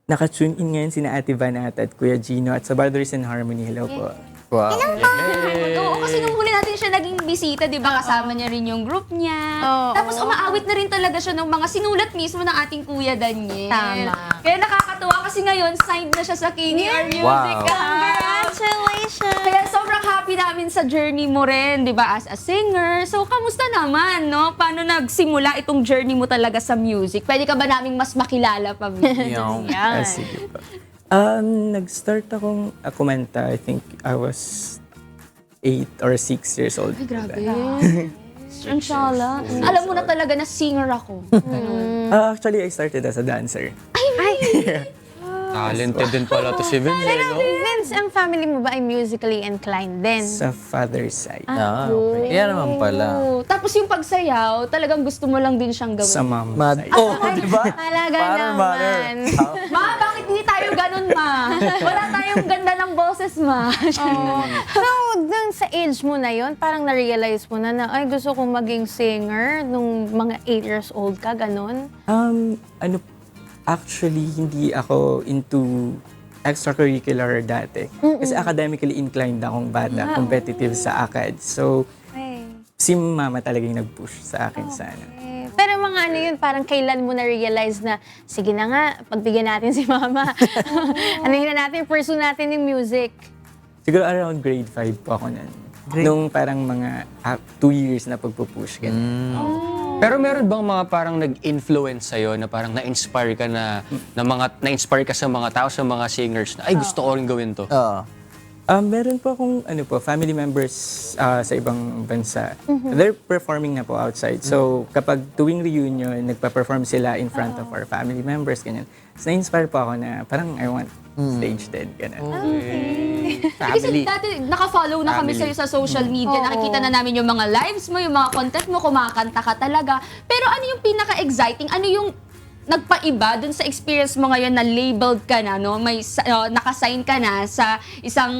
naka-tune in ngayon sina Ate Vanat at Kuya Gino at sa Brothers in Harmony. Hello po. Wow. Oo, kasi nung huli natin siya naging bisita, di ba? Kasama niya rin yung group niya. Tapos umaawit na rin talaga siya ng mga sinulat mismo ng ating Kuya Daniel. Tama. Kaya nakakatuwa kasi ngayon, signed na siya sa KDR Music. Wow. Congratulations! Kaya sobrang happy namin sa journey mo rin, di ba, as a singer. So, kamusta naman, no? Paano nagsimula itong journey mo talaga sa music? Pwede ka ba naming mas makilala pa? Yung, Sige po. Nag-start akong kumanta, I think I was 8 or 6 years old. Ay, grabe. Inshallah. Alam mo na talaga na singer ako. Actually, I started as a dancer. Talented din pala to si Vince. Vince, ang family mo ba ay musically inclined din? Sa father's side. okay. Kaya naman pala. Oo. Tapos yung pagsayaw, talagang gusto mo lang din siyang gawin. Sa mom side. Oh, di ba? Talaga Parang mother. naman. Ma, bakit hindi tayo ganun, ma? Wala tayong ganda ng boses, ma. So, dun sa age mo na yon, parang na-realize mo na, ay, gusto kong maging singer nung mga 8 years old ka, ganun? Actually, hindi ako into extracurricular dati. Kasi academically inclined akong bata, competitive sa ACAD. So, si mama talaga yung nag-push sa akin sana. Pero mga ano yun, parang kailan mo na-realize na, sige na nga, pagbigyan natin si mama. Anahin na natin, pursue natin yung music. Siguro around grade 5 po ako nun. Nung parang mga 2 years na pagpupush. Ganun. Pero meron bang mga parang nag-influence sa'yo na parang na-inspire ka na-inspire ka sa mga tao, sa mga singers na, ay, gusto ko rin gawin to? Meron po akong family members sa ibang bansa. They're performing na po outside. So, kapag tuwing reunion, nagpa-perform sila in front of our family members, ganyan. So, na-inspire po ako na parang I want stage din, ganyan. Kasi dati naka-follow na kami sa'yo sa social media. Nakikita na namin yung mga lives mo, yung mga content mo, kumakanta ka talaga. Pero ano yung pinaka-exciting? Ano yung nagpaiba dun sa experience mo ngayon na labeled ka na, no? May nakasign ka na sa isang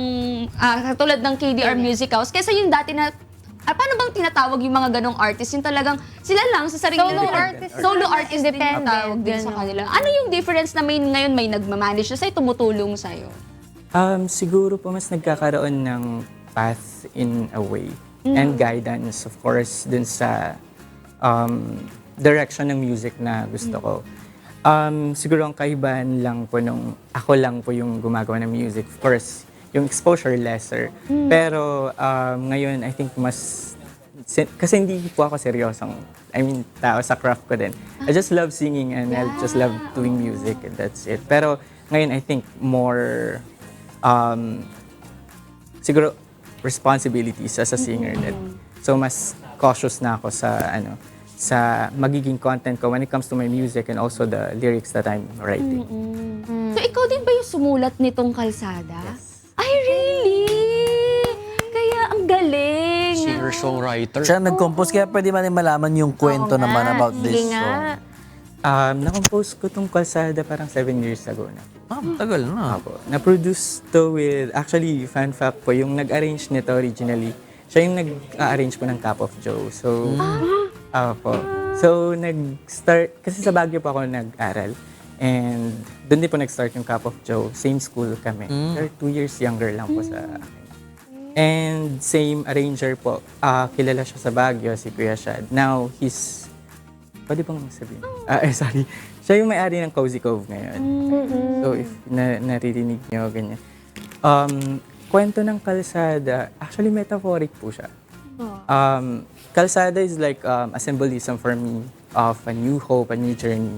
katulad ng KDR Music House kaysa yung dati na paano bang tinatawag yung mga ganong artist? Yung talagang sila lang sa sarili Solo nila. artist. Solo artist din yung Independent, tawag din sa ganon. kanila. Ano yung difference na ngayon may nagmamanage na sa'yo, tumutulong sa'yo? Siguro po mas nagkakaroon ng path in a way and guidance, of course, dun sa direction ng music na gusto ko. Siguro ang kaibahan lang po nung ako lang po yung gumagawa ng music. Of course, yung exposure lesser. Pero ngayon, I think kasi hindi po ako seryosong, tao sa craft ko din. I just love singing and I just love doing music and that's it. Pero ngayon, I think more, siguro, responsibilities as a singer din. So, mas cautious na ako sa magiging content ko when it comes to my music and also the lyrics that I'm writing. So ikaw din ba yung sumulat nitong Kalsada? Ay, really? Kaya ang galing. Singer-songwriter. Siya nag-compose, kaya pwede man malaman yung kwento naman about this Sige nga. song. Na-compose ko tong Kalsada parang 7 years ago na. Tagal na. Apo. Na-produce to with, actually, fun fact po, yung nag-arrange nito originally, siya yung nag-arrange po ng Cup of Joe. So, Apo. So, nag-start, kasi sa Baguio po ako nag-aral. And doon din po nag-start yung Cup of Joe. Same school kami. They're 2 years younger lang po sa akin. And same arranger po. Kilala siya sa Baguio, si Kuya Shad. Now, he's, pwede bang sabihin? Sorry. Siya yung may-ari ng Cozy Cove ngayon. So, if naririnig nyo, ganyan. Kwento ng Kalsada, actually metaphoric po siya. Kalsada is like a symbolism for me of a new hope, a new journey,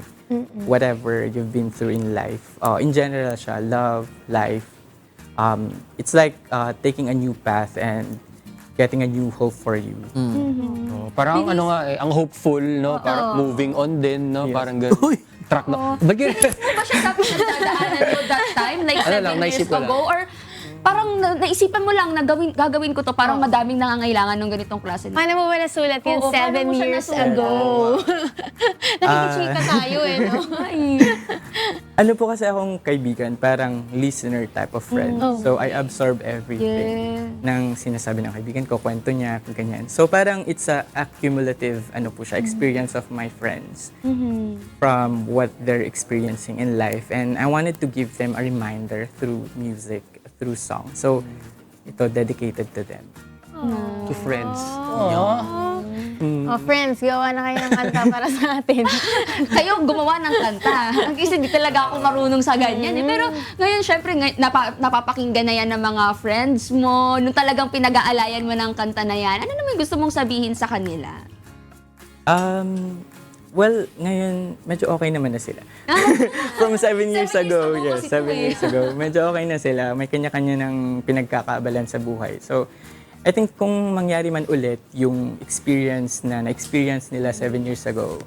whatever you've been through in life. In general siya, love, life. It's like taking a new path and getting a new hope for you. Parang ang hopeful, no? Parang moving on din, no? Parang ganun. Track na. Bagay. Ano ba siya dapat nagdadaanan mo that time? Like 7 years naisip ko ago? Or parang naisipan mo lang na gagawin ko to, parang madaming nangangailangan ng ganitong klase. Paano mo ba nasulat yun Oo, 7 paano mo siya years nasulat? ago? Nakikichika tayo no? Ano po kasi akong kaibigan, parang listener type of friend. So, I absorb everything ng sinasabi ng kaibigan ko, kwento niya, ganyan. So, parang it's a accumulative, experience of my friends from what they're experiencing in life. And I wanted to give them a reminder through music, through song. So, ito, dedicated to them. To friends. Oh, friends, gawa na kayo ng kanta para sa atin. Kayo gumawa ng kanta. Kasi di talaga ako marunong sa ganyan. Pero ngayon, syempre, napapakinggan na yan ng mga friends mo. Nung talagang pinag-aalayan mo ng kanta na yan, ano naman gusto mong sabihin sa kanila? Well, ngayon, medyo okay naman na sila. From 7 years ago, years yes, ago 7 kasi years ago, medyo okay na sila. May kanya-kanya ng pinagkakaabalan sa buhay. So, I think kung mangyari man ulit yung experience na-experience nila 7 years ago,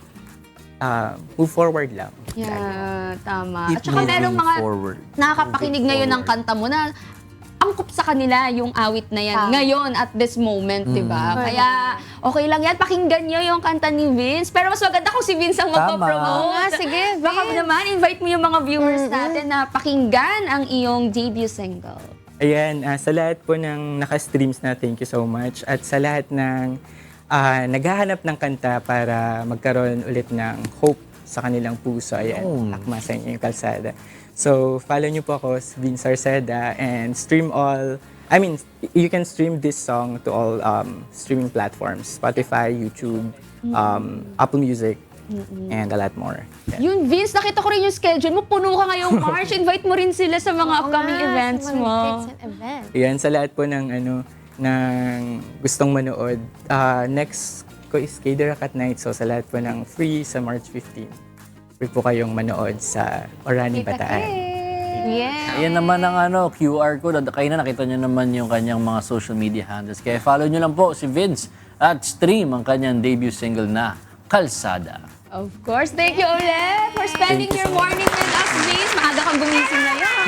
move forward lang. Yeah, tama. Keep At saka merong moving mga forward. nakakapakinig ngayon ng kanta mo na angkop sa kanila yung awit na yan ngayon at this moment, di ba? Kaya okay lang yan, pakinggan nyo yung kanta ni Vince. Pero mas maganda kung si Vince ang magpapromote. Sige, Baka naman, invite mo yung mga viewers natin na pakinggan ang iyong debut single. Ayan, sa lahat po ng naka-streams na, thank you so much. At sa lahat ng naghahanap ng kanta para magkaroon ulit ng hope sa kanilang puso, ayan, akma sa inyo yung Kalsada. So, follow nyo po ako, Vince Arceda, and you can stream this song to all streaming platforms, Spotify, YouTube, Apple Music, and a lot more. Yeah. Yun, Vince, nakita ko rin yung schedule mo. Puno ka ngayong March. Invite mo rin sila sa mga upcoming events mo. Yan, sa lahat po ng gustong manood, next ko is K-Direct at Night. So sa lahat po ng free sa March 15, free po kayong manood sa Orani, Bataan. Yeah. Ayan naman ang QR code. Kayo na nakita nyo naman yung kanyang mga social media handles. Kaya follow nyo lang po si Vince at stream ang kanyang debut single na Kalsada. Of course. Thank you ulit for spending your morning with us, Vince. Maaga kang gumising ngayon.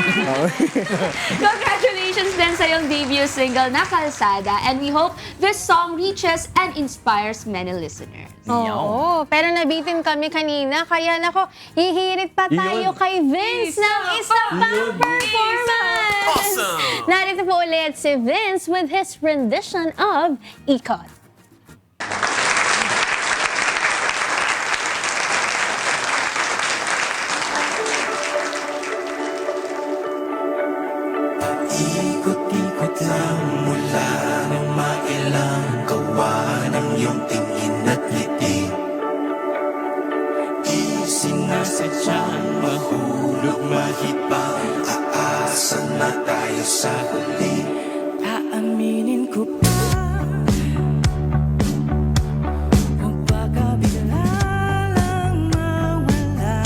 Congratulations din sa iyong debut single na Kalsada. And we hope this song reaches and inspires many listeners. Oo, pero nabitin kami kanina, kaya nako, hihirit pa tayo kay Vince ng isa pang performance! Awesome! Narito po ulit si Vince with his rendition of Ikot. Ikot-ikot lang mula ng mailang gawa ng iyong tingin at ngiti. Di sinasadyang mahulog mahibang, aasa na tayo sa huli. Aaminin ko pa, huwag baka bigla lang mawala.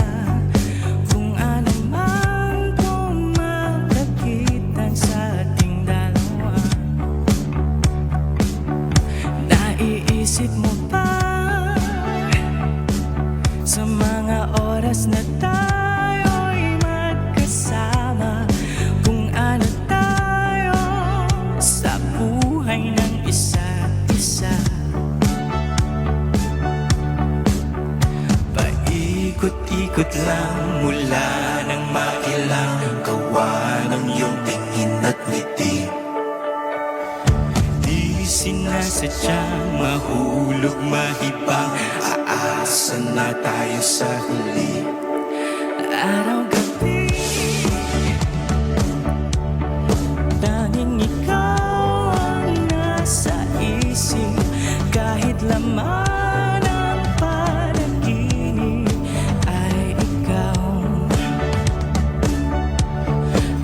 Kung ano mang pumapagkitan sa ating dalawa. Naiisip mo ba sa mga oras na tayo'y magkasama, kung ano tayo sa buhay ng isa't isa? Paikot-ikot lang mula ng mailang gawa ng iyong tingin at ngiti. Di sinasadyang mahulog mahibang, aasa na tayo sa huli. Araw-gabi, tanging ikaw ang nasa isip. Kahit laman ng panaginip ay ikaw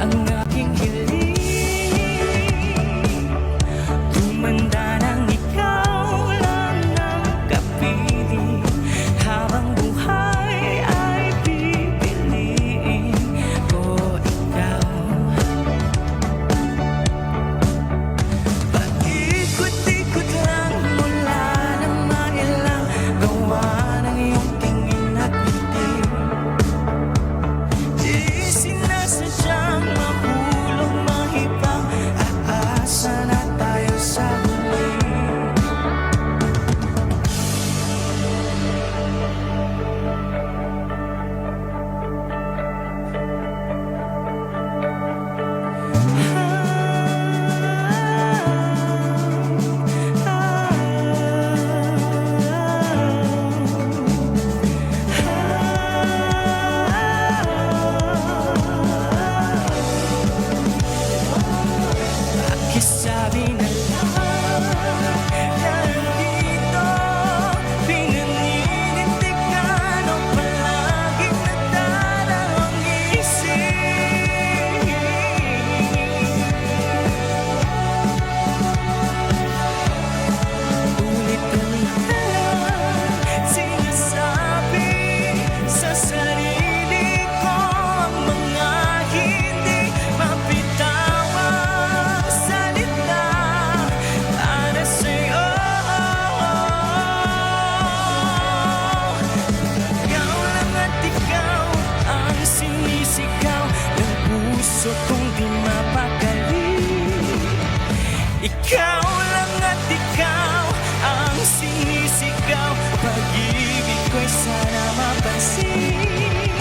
ang aking hiling. Tumanda nang ikaw lang ang kapiling, habang buhay ay pipiliin ko ikaw. Paikot-ikot lang mula ng mailang gawa ng iyong tingin at ngiti. Di sinasadyang mahulog mahibang, aasa na tayo sa huli. Pakisabi na lang nandito, pinaninindigan o palaging nagdadalawang isip. Ulit-ulit na lang sinasabi sa sarili ko ang mga hindi mapitawang salita para sa'yo. Ikaw lang at ikaw ang sinisigaw ng puso kong di mapakali. Ikaw lang at ikaw ang sinisigaw, pag-ibig ko'y sana mapansin.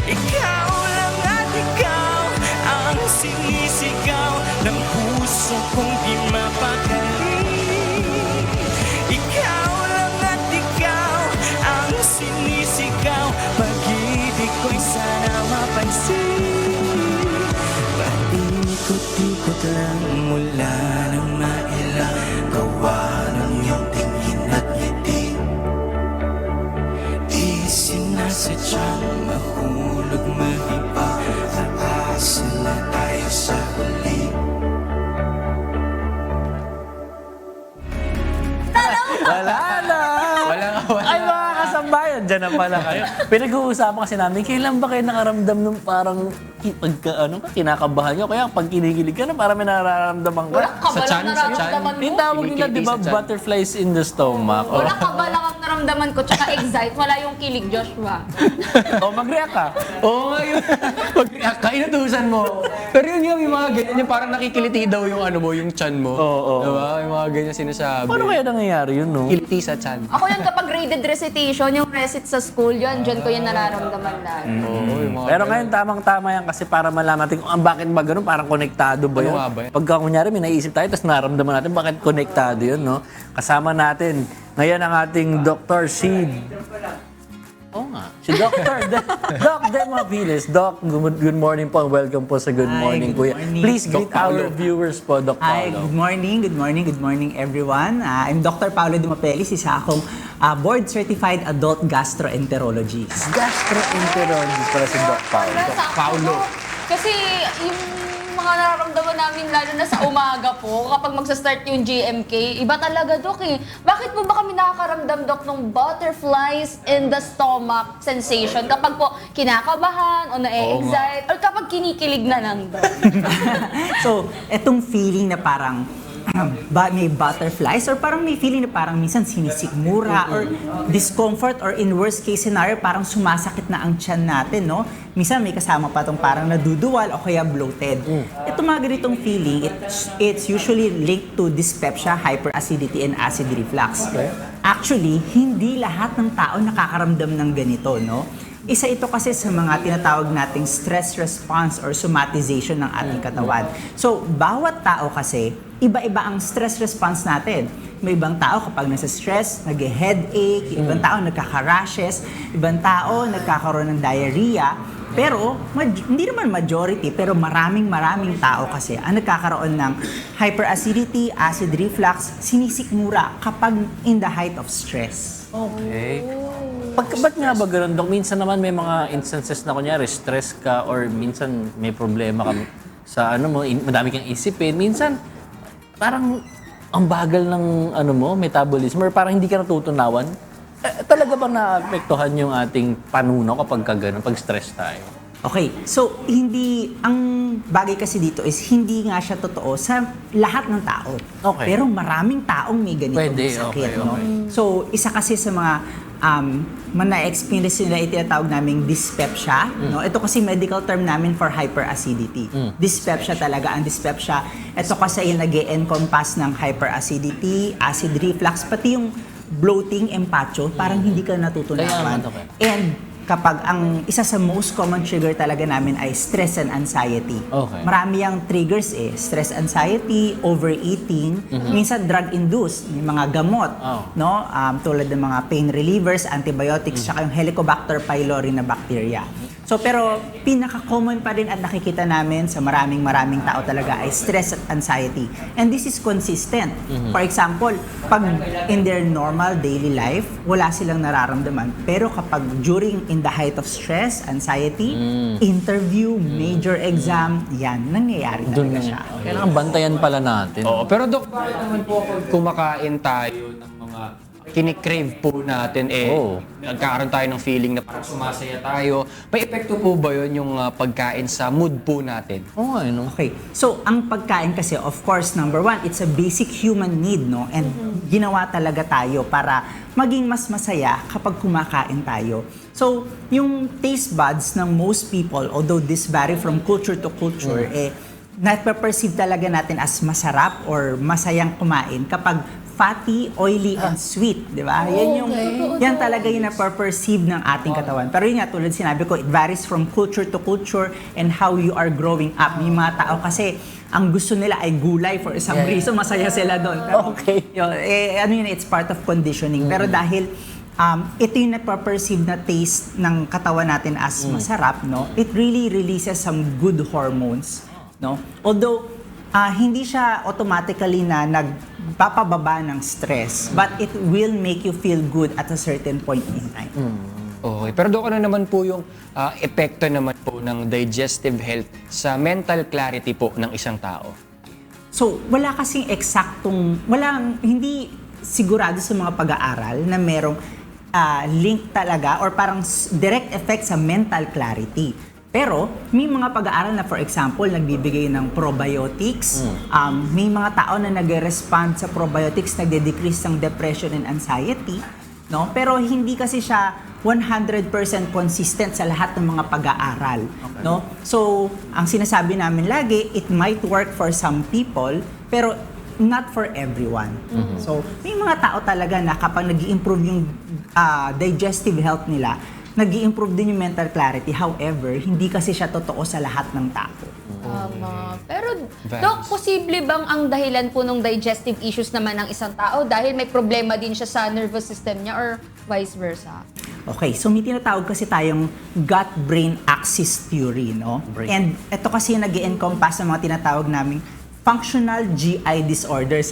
Ikaw lang at ikaw ang sinisigaw ng puso kong di mapakali. Ikaw lang at ikaw ang sinisigaw, pag-ibig ko'y sana mapansin. Paikot-ikot lang mula ng mailang gawa ng iyong tingin at ngiti. Di sinasadyang mahulog mahibang, aasa na tayo sa huli. Wala na! Wala. Ay, mga kasambayan, dyan na pala kayo. Pinag-uusapan kasi namin, kailan ba kayo nakaramdam nung parang kinakabahan nyo? Kaya pag kinikilig ka na, parang may nararamdaman ka. Walang kabalang nararamdaman mo. Yung tawag nila, di ba, Kinikiliti sa tiyan. butterflies in the stomach. Walang kabalang ang naramdaman ko, tsaka excite. Wala yung kilig, Joshua. O, mag-react ka. Oo nga yun. Pag-react ka, inutusan mo. Pero yun yung mga ganyan, yung parang nakikiliti daw yung ano mo, yung chan mo. Oo. Diba? Yung mga ganyan sinasabi. Paano kaya nangyayari yun, no? Kiliti sa chan. Ako yun kapag graded recitation, yung recit sa school, yun, dyan ko yung nararamdaman lagi. Oo, yung mga Pero ngayon, tamang-tama yan kasi para malaman natin kung bakit ba ganun, parang konektado ba yun? Ano nga ba yan? Pagka kunyari, may naisip tayo, tapos naramdaman natin bakit konektado yun, no? Kasama natin ngayon ang ating Dr. Oo nga. Si Dr. Doc Demapiles. Doc, good morning po. Welcome po sa Good Morning, good Kuya. morning. Please greet Doc Paulo. our viewers po, Doc Hi, Paulo. good morning everyone. I'm Dr. Paulo Dumapelis, isa akong board-certified adult gastroenterologist. Gastroenterologist pala si Doc Paulo. Paulo. Kasi yung mga nararamdaman namin lalo na sa umaga po, kapag magsa-start yung GMK, iba talaga, Dok eh. Bakit po ba kami nakakaramdam, Dok, ng butterflies in the stomach sensation kapag po kinakabahan o na-excite or kapag kinikilig na lang, Dok? So, etong feeling na parang may butterflies or parang may feeling na parang minsan sinisikmura or discomfort or in worst case scenario parang sumasakit na ang tiyan natin, no? Minsan may kasama pa tong parang naduduwal o kaya bloated. Ito mga ganitong feeling, it's usually linked to dyspepsia, hyperacidity, and acid reflux. Actually, hindi lahat ng tao nakakaramdam ng ganito, no? Isa ito kasi sa mga tinatawag nating stress response or somatization ng ating katawan. So, bawat tao kasi, iba-iba ang stress response natin. May ibang tao kapag nasa stress, nag-headache, ibang tao nagkaka-rashes, ibang tao nagkakaroon ng diarrhea. Pero, hindi naman majority, pero maraming tao kasi ang nagkakaroon ng hyperacidity, acid reflux, sinisikmura kapag in the height of stress. Okay. Ba't nga ba ganun, Dok? Minsan naman may mga instances na kunyari, stress ka or minsan may problema ka sa ano mo, madami kang isipin. Minsan, parang ang bagal ng ano mo, metabolism or parang hindi ka natutunawan. Talaga ba naapektuhan yung ating panunaw kapag ganun, pag stress tayo? Okay, so ang bagay kasi dito is hindi nga siya totoo sa lahat ng tao. Okay. Pero maraming taong may ganitong Pwede, sakit. okay, No? okay. So, isa kasi sa mga na-experience nila itinatawag naming dyspepsia. No? Ito kasi medical term namin for hyperacidity. Dyspepsia talaga. Ang dyspepsia, ito kasi yung nag-e-encompass ng hyperacidity, acid reflux, pati yung bloating, empacho, parang hindi ka natutunawan. Kaya, okay. And kapag ang isa sa most common trigger talaga namin ay stress and anxiety. Okay. Marami ang triggers eh. Stress, anxiety, overeating, minsan drug-induced, may mga gamot, no? Tulad ng mga pain relievers, antibiotics, tsaka yung Helicobacter pylori na bacteria. So pero pinaka-common pa rin at nakikita namin sa maraming tao talaga ay stress at anxiety. And this is consistent. For example, pag in their normal daily life, wala silang nararamdaman. Pero kapag in the height of stress, anxiety, interview, major exam, yan, nangyayari talaga siya. Kailangan bantayan pala natin. Oo, pero Dok, bakit naman po kapag kumakain tayo ng mga kinikrave po natin, nagkakaroon tayo ng feeling na parang sumasaya tayo. May epekto po ba yun yung pagkain sa mood po natin? Oo nga, no? Okay. So, ang pagkain kasi, of course, number one, it's a basic human need, no? And ginawa talaga tayo para maging mas masaya kapag kumakain tayo. So, yung taste buds ng most people, although this vary from culture to culture, napaperceive talaga natin as masarap or masayang kumain kapag fatty, oily, and sweet, di ba? Yan talaga yung napaperceive ng ating katawan. Pero yun nga, tulad sinabi ko, it varies from culture to culture and how you are growing up. May mga tao kasi, ang gusto nila ay gulay for some reason, masaya sila doon. Okay. It's part of conditioning. Pero dahil ito yung napaperceive na taste ng katawan natin as masarap, no? It really releases some good hormones, no? Although, hindi siya automatically na nagpapababa ng stress, but it will make you feel good at a certain point in time. Okay, pero Dok, ano naman po yung epekto naman po ng digestive health sa mental clarity po ng isang tao? So, wala kasing eksaktong, hindi sigurado sa mga pag-aaral na merong link talaga or parang direct effect sa mental clarity. Pero may mga pag-aaral na, for example, nagbibigay ng probiotics. May mga tao na nag-respond sa probiotics, nagde-decrease ng depression and anxiety. No? Pero hindi kasi siya 100% consistent sa lahat ng mga pag-aaral. Okay. No? So, ang sinasabi namin lagi, it might work for some people, pero not for everyone. So, may mga tao talaga na kapag nag-i-improve yung digestive health nila, nag-i-improve din yung mental clarity. However, hindi kasi siya totoo sa lahat ng tao. Tama. Pero, Doc, posible bang ang dahilan po ng digestive issues naman ng isang tao dahil may problema din siya sa nervous system niya or vice versa? Okay, so may tinatawag kasi tayong gut-brain axis theory, no? And ito kasi yung nag-i-encompass ng mga tinatawag naming functional GI disorders.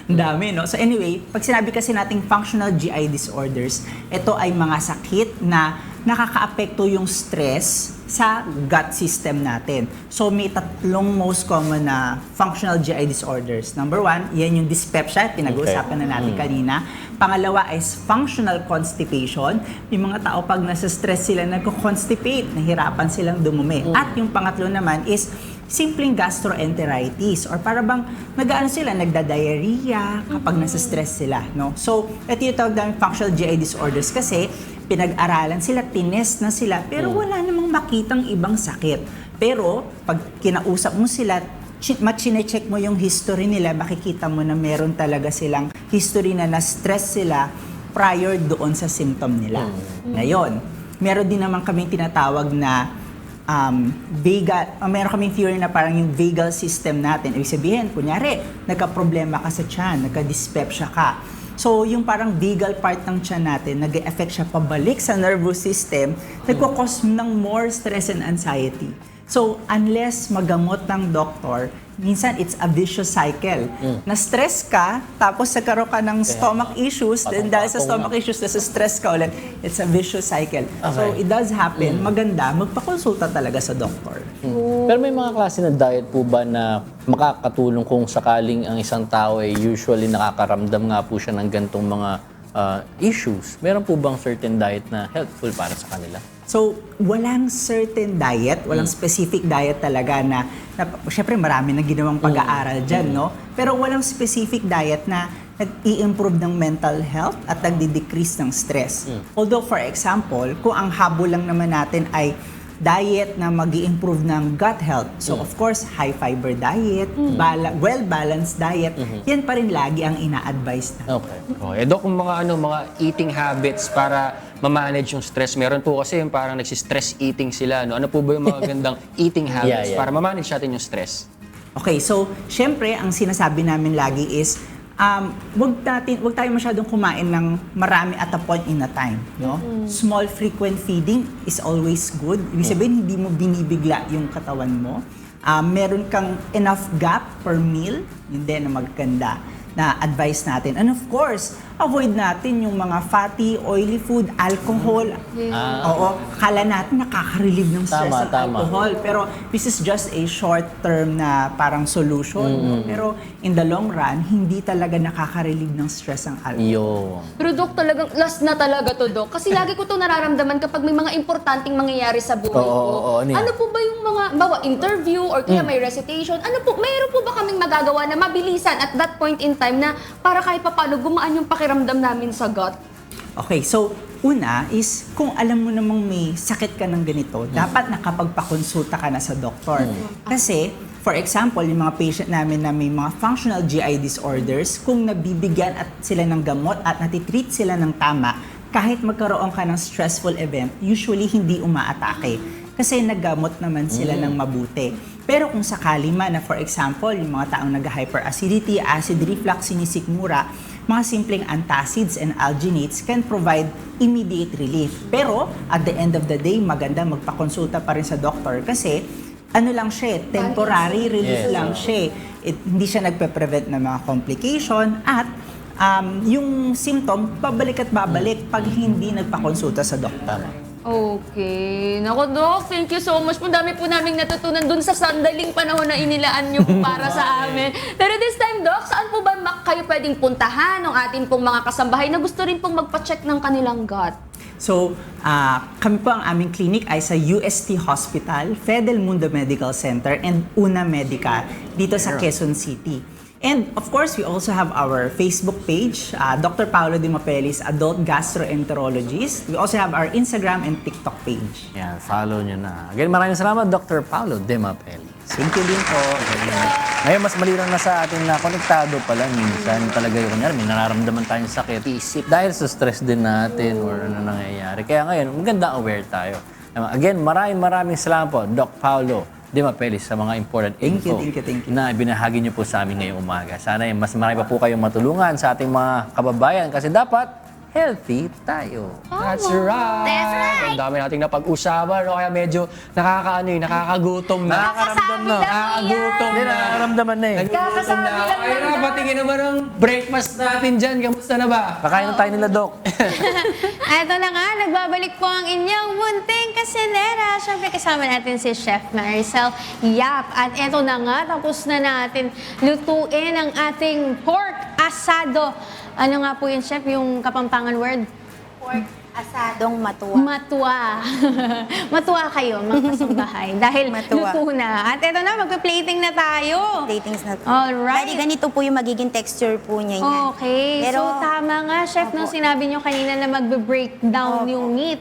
Ang dami, no? So anyway, pag sinabi kasi nating functional GI disorders, ito ay mga sakit na nakakaapekto yung stress sa gut system natin. So may tatlong most common na functional GI disorders. Number 1, yan yung dyspepsia, pinag-uusapan na natin kanina. Pangalawa is functional constipation. May mga tao pag nasa stress sila, nagko-constipate, nahirapan silang dumumi. At yung pangatlo naman is simpleng gastroenteritis or para bang nagda-diarrhea kapag nasa stress sila, no? So, ito yung tawag namin functional GI disorders kasi pinag-aralan sila, tinest na sila, pero wala namang makitang ibang sakit. Pero, pag kinausap mo sila, chine-check mo yung history nila, makikita mo na meron talaga silang history na na-stress sila prior doon sa symptom nila. Ngayon, meron din naman kaming tinatawag na meron kaming theory na parang yung vagal system natin. Ibig sabihin, kunyari, nagka-problema ka sa tiyan, nagka-dyspepsia ka. So, yung parang vagal part ng tiyan natin, nag-e-affect siya pabalik sa nervous system, nagkukos ng more stress and anxiety. So, unless magamot ng doktor, minsan it's a vicious cycle. Na-stress ka, tapos nagkaroon ka ng stomach issues, then dahil sa stomach issues, stress ka ulit. It's a vicious cycle. So, it does happen. Maganda, magpakonsulta talaga sa doktor. Pero may mga klase ng diet po ba na makakatulong kung sakaling ang isang tao ay usually nakakaramdam nga po siya ng gantong mga issues? Meron po bang certain diet na helpful para sa kanila? So, walang certain diet, walang specific diet talaga na syempre marami na ginawang pag-aaral dyan, no? Pero walang specific diet na nag-i-improve ng mental health at nagdi-decrease ng stress. Although, for example, kung ang habol lang naman natin ay diet na mag-i-improve ng gut health. So, of course, high-fiber diet, well-balanced diet, yan pa rin lagi ang ina-advise na. Okay. Dok, kung mga eating habits para ma-manage yung stress, meron po kasi yung parang nagsi-stress eating sila. No? Ano po ba yung mga gandang eating habits para ma-manage natin yung stress? Okay, so, syempre, ang sinasabi namin lagi is, wag tayo masyadong kumain ng marami at a point in a time, no? Small frequent feeding is always good. Ibig sabihin, hindi mo binibigla yung katawan mo. Meron kang enough gap per meal, yun din na maganda na advice natin. And of course, avoid natin yung mga fatty, oily food, alcohol. Oo, kala natin nakaka-relieve ng stress ang alcohol. Pero this is just a short-term na parang solution. Pero in the long run, hindi talaga nakaka-relieve ng stress ang alcohol. Pero Dok, talagang last na talaga to, Dok. Kasi lagi ko to nararamdaman kapag may mga importanteng mangyayari sa buhay ko. Ano po ba yung mga, bawa interview or kaya may recitation, mayroon po ba kaming magagawa na mabilisan at that point in time na para kahit papaano gumaan yung pakiramdam namin sa gut? Okay, so una is kung alam mo namang may sakit ka ng ganito, dapat nakapagpakonsulta ka na sa doktor. Kasi, for example, yung mga patient namin na may mga functional GI disorders, kung nabibigyan at sila ng gamot at natitreat sila ng tama, kahit magkaroon ka ng stressful event, usually hindi umaatake. Kasi naggamot naman sila ng mabuti. Pero kung sakali man na, for example, yung mga taong nag-hyperacidity, acid reflux, sinisikmura, mga simpleng antacids and alginates can provide immediate relief. Pero at the end of the day, maganda magpakonsulta pa rin sa doktor kasi ano lang siya, temporary relief lang siya. Hindi siya nagpe-prevent ng mga complication at yung symptom, babalik at babalik pag hindi nagpakonsulta sa doktor. Okay. Naku, Doc, thank you so much po. Dami po naming natutunan dun sa sandaling panahon na inilaan niyo po para sa amin. Pero this time, Doc, saan po ba kayo pwedeng puntahan ng ating pong mga kasambahay na gusto rin pong magpa-check ng kanilang gut? So, kami po ang aming clinic ay sa UST Hospital, Fidel Mundo Medical Center, and Una Medica dito sa Quezon City. And of course, we also have our Facebook page, Dr. Paolo De Mapelis, Adult Gastroenterologist. We also have our Instagram and TikTok page. Yan, follow nyo na. Again, maraming salamat, Dr. Paolo De Mapelis. Thank you din po. Ngayon, mas malinaw na sa atin na konektado pala minsan talaga yung kunyari, may nararamdaman tayong sakit. Isip dahil sa stress din natin or ano nangyayari. Kaya ngayon, maganda aware tayo. Again, maraming salamat po, Doc Paolo De Mapelis, sa mga important info Thank you. na binahagi niyo po sa amin ngayong umaga. Sana mas marami pa po kayong matulungan sa ating mga kababayan kasi dapat healthy tayo. That's right! Ang dami nating napag-usapan, no? Kaya medyo nakakagutom na. Nakakaramdam na. Nakakagutom Hindi, na. nararamdaman na eh. Nagugutom na. Ay, patingin naman ang breakfast natin dyan. Kamusta na ba? Kakain na tayo nila, Doc. Eto na nga, nagbabalik po ang inyong munting kasinera. Siyempre kasama natin si Chef Maricel Yap. At eto na nga, tapos na natin lutuin ang ating pork asado. Ano nga po yun, Chef? Yung Kapampangan word? Pork asadong matuwa. Matuwa. Matuwa kayo, mga kasambahay. Dahil Matuwa. luto na. At eto na, magpa-plating na tayo. Platings na to. Alright. Bali, ganito po yung magiging texture po niya yan. Okay. Pero, so, tama nga, Chef, nung sinabi nyo kanina na magbe-breakdown yung meat.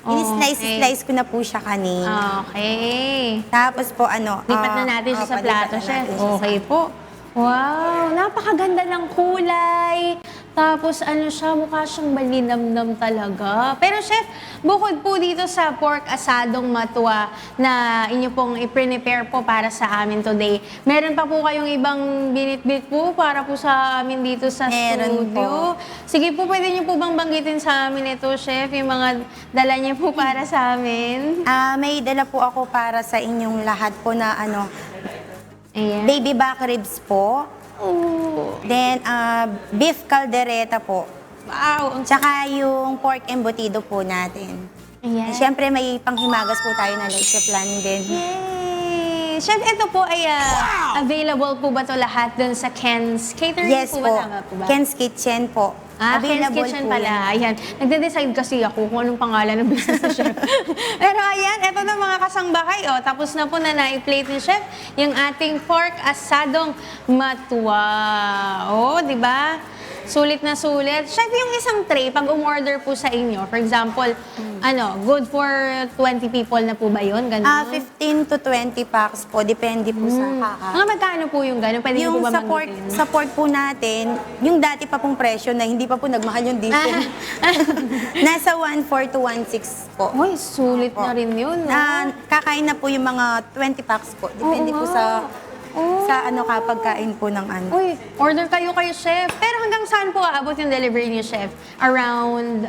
ini-slice ko na po siya kanina. Okay. Tapos po, Lipat na natin siya sa plato, Chef. Okay po. Wow, napakaganda ng kulay. Tapos siya, mukha siyang malinamnam talaga. Pero Chef, bukod po dito sa pork asadong matuwa na inyo pong i-prepare po para sa amin today, meron pa po kayong ibang binit-bit po para po sa amin dito sa Meron studio. Sige po, pwede niyo po bang banggitin sa amin ito, Chef, yung mga dala niyo po para sa amin? may dala po ako para sa inyong lahat po na Ayan. baby back ribs po. Oh. Then, beef caldereta po. Wow. Tsaka yung pork embutido po natin. Ayan. Siyempre, may panghimagas po tayo na leche plan din. Yay! Chef, ito po ay available po ba to lahat dun sa Ken's Catering Yes po po. ba? Tama po ba? Ken's Kitchen po. Ken's Available Kitchen po pala. yan. Ayan. Nagde-decide kasi ako kung anong pangalan ng business ni Chef. Pero ayan, ito na mga kasangbahay. Tapos na po na na-plate ni Chef yung ating pork asadong matuwa. Di ba? Sulit na sulit. Chef, yung isang tray, pag umorder po sa inyo, for example, good for 20 people na po ba yun? Ganun? 15 to 20 packs po. Depende po sa kaka. Mga magkano po yung gano'n? Pwede niyo Yung po ba sa pork po natin, yung dati pa pong presyo na hindi pa po nagmahal yung diesel. Nasa 1.4 to 1.6 po. Uy, sulit na rin yun, no? Kakain na po yung mga 20 packs po. Depende po sa kapag kain po ng Uy, order kayo Chef. Pero hanggang saan po aabot yung delivery niyo, Chef? Around,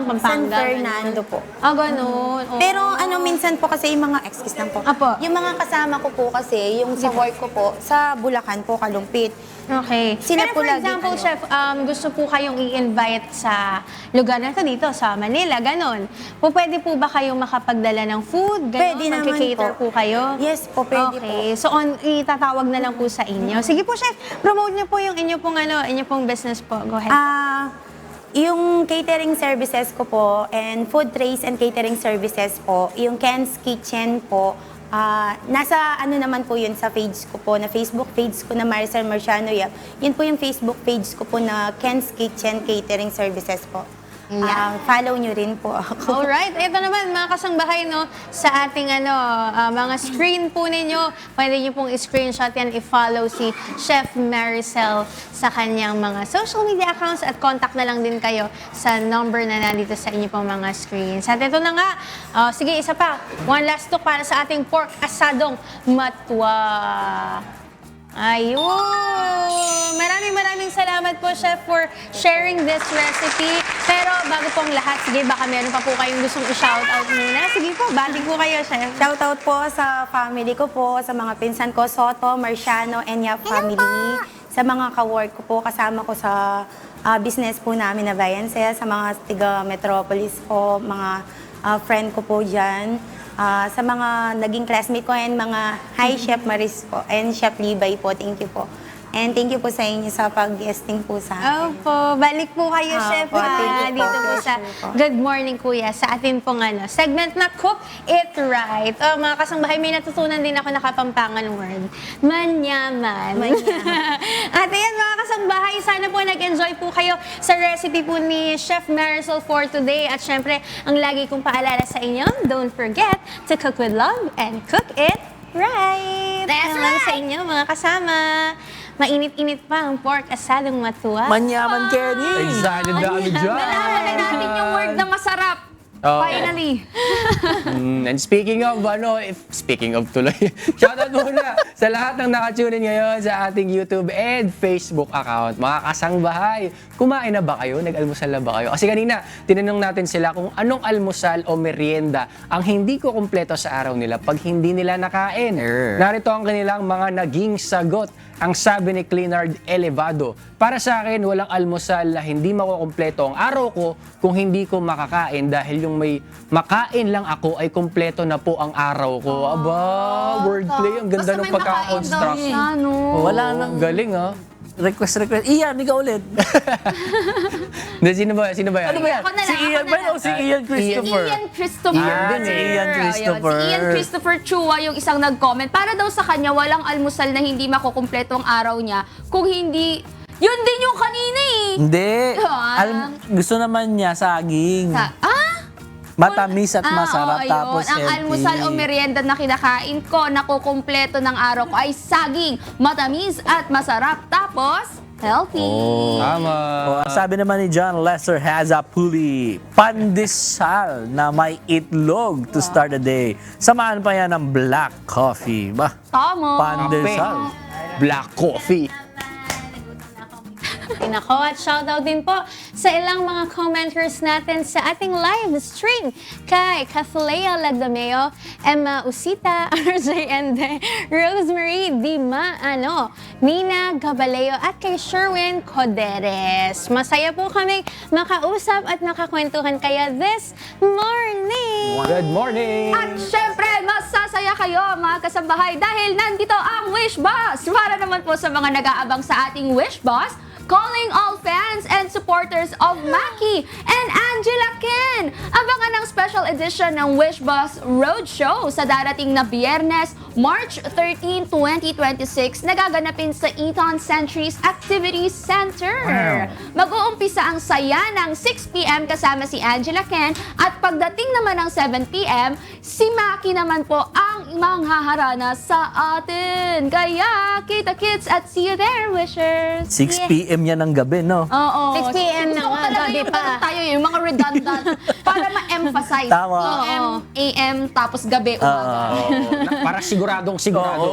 Pampanga? San Fernando po. Ganun. Oh. Pero minsan po kasi yung mga, excuse lang po. Apo. Yung mga kasama ko po kasi, yung sa work ko po, sa Bulacan po, Kalumpit. Okay. Sila Pero po for lagi, example, Chef, gusto po kayong i-invite sa lugar na ito dito, sa Manila, ganun. Pwede po ba kayong makapagdala ng food? Ganun? Pwede naman Mag-cater po kayo? Yes po, pwede Okay. So, itatawag na lang po sa inyo. Sige po, Chef, promote niyo po yung inyo pong business po. Go ahead. Yung catering services ko po, and food trays and catering services po, yung Ken's Kitchen po, nasa naman po yun sa page ko po, na Facebook page ko na Maricel Marciano Yap. Yun po yung Facebook page ko po na Ken's Kitchen Catering Services po. Follow nyo rin po ako. Alright, ito naman mga kasangbahay sa ating mga screen po ninyo. Pwede nyo pong i-screenshot yan, i-follow si Chef Maricel sa kanyang mga social media accounts at contact na lang din kayo sa number na nandito sa inyo pong mga screens. At ito na nga, sige isa pa, one last talk para sa ating pork asadong matuwa. Ayun! Maraming salamat po, Chef, for sharing this recipe. Pero bago pong lahat, sige, baka meron pa po kayong gustong i-shoutout muna. Sige po, bating po kayo, Chef. Shoutout po sa family ko po, sa mga pinsan ko, Soto, Marciano, and Yap family. Sa mga ka-work ko po, kasama ko sa business po namin na Viancel, sa mga tiga Metropolis po, mga friend ko po dyan. Sa mga naging classmate ko and mga hi Chef Maris po and Chef Libay po, thank you po. And thank you po sa inyo sa pag-guesting po sa akin. Opo, balik po kayo, Chef, Opo, thank you po. dito po sa Sure po. Good Morning Kuya, sa atin pong segment na Cook It Right. Mga kasangbahay, may natutunan din ako na kapampangan word. Manyaman. At ayan, mga kasangbahay, sana po nag-enjoy po kayo sa recipe po ni Chef Marisol for today. At syempre, ang lagi kong paalala sa inyo, don't forget to cook with love and cook it right. That's Naman right. sa inyo, mga kasama. Mainit-init pa ang pork asadong matuwa. Manyaman, Kenny! Excited na kami dyan. Nalaman na natin yung word na masarap. Oo. Finally. And speaking of tuloy, shoutout muna sa lahat ng nakatunin ngayon sa ating YouTube and Facebook account. Mga kasangbahay, kumain na ba kayo? Nag-almusal na ba kayo? Kasi kanina, tinanong natin sila kung anong almusal o merienda ang hindi ko kumpleto sa araw nila pag hindi nila nakain. Narito ang kanilang mga naging sagot. Ang sabi ni Cleanard Elevado, para sa akin, walang almusal na hindi makukumpleto ang araw ko kung hindi ko makakain dahil yung may makain lang ako ay kumpleto na po ang araw ko. Aba, wordplay. Ang ganda ng pagka-construct. Wala nang Galing, ha? request. Ian, ikaw ulit. Sino ba yan? Ano ba yan? Ako na Si lang, Ian ako ba na yun o si Ian Christopher? Ian Christopher. Ian din, si Ian Christopher. Ayun, si Ian Christopher Chua yung isang nag-comment. Para daw sa kanya, walang almusal na hindi makukumpleto ang araw niya kung hindi... Yun din yung kanina eh. Hindi. Ah. Gusto naman niya saging. Matamis at masarap oo, tapos ayun. Ang healthy. almusal o merienda na kinakain ko, nakukumpleto ng araw ko ay saging, matamis at masarap, tapos healthy. Tama. Ang sabi naman ni John Lester Hazapuli, pandesal na may itlog to start the day. Samahan pa yan ng black coffee. Ba? Tama. Pandesal. Black coffee. Nako, at shoutout din po sa ilang mga commenters natin sa ating live stream kay Cathlea Lagdameo, Emma Usita, RJ Ende, Rosemary Nina Gabaleo at kay Sherwin Coderes. Masaya po kaming makausap at makakwentuhan kayo this morning. Good morning. At syempre, masasaya kayo mga kasambahay dahil nandito ang Wish Boss. Para naman po sa mga nag-aabang sa ating Wish Boss, calling all fans and supporters of Maki and Angela Ken. Abangan ang special edition ng Wish Boss Roadshow sa darating na Biyernes, March 13, 2026, nagaganapin sa Eton Centuries Activities Center. Mag-uumpisa ang saya ng 6 p.m. kasama si Angela Ken at pagdating naman ng 7 p.m., si Maki naman po ang manghaharana sa atin. Kaya, kita-kits at see you there, Wishers! 6 p.m. yan ng gabi, no? Oo. 6 p.m. na Gusto ko nga, talaga gabi yung pa. ganun tayo, yung mga redundant. Para ma-emphasize. Tama. AM, tapos gabi, umaga. Para siguradong sigurado.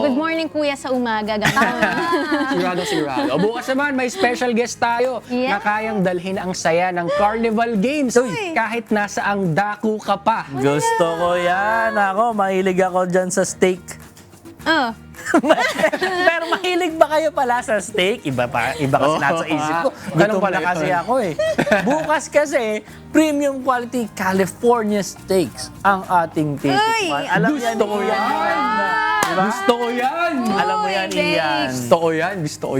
Good morning, Kuya, sa umaga. Sigurado. O bukas naman, may special guest tayo Yeah. na kayang dalhin ang saya ng Carnival Games kahit nasa ang daku ka pa. Gusto ko yan. Ako, mahilig ako dyan sa steak. Oh. Pero mahilig ba kayo pala sa steak? Iba kasi nasa isip ko. Ganun pala kasi ako eh. Bukas kasi, premium quality California steaks ang ating titikman. Alam yan, Gusto ko yan. Diba? Gusto ko yan. Alam mo yan, Ian. Gusto ko yan.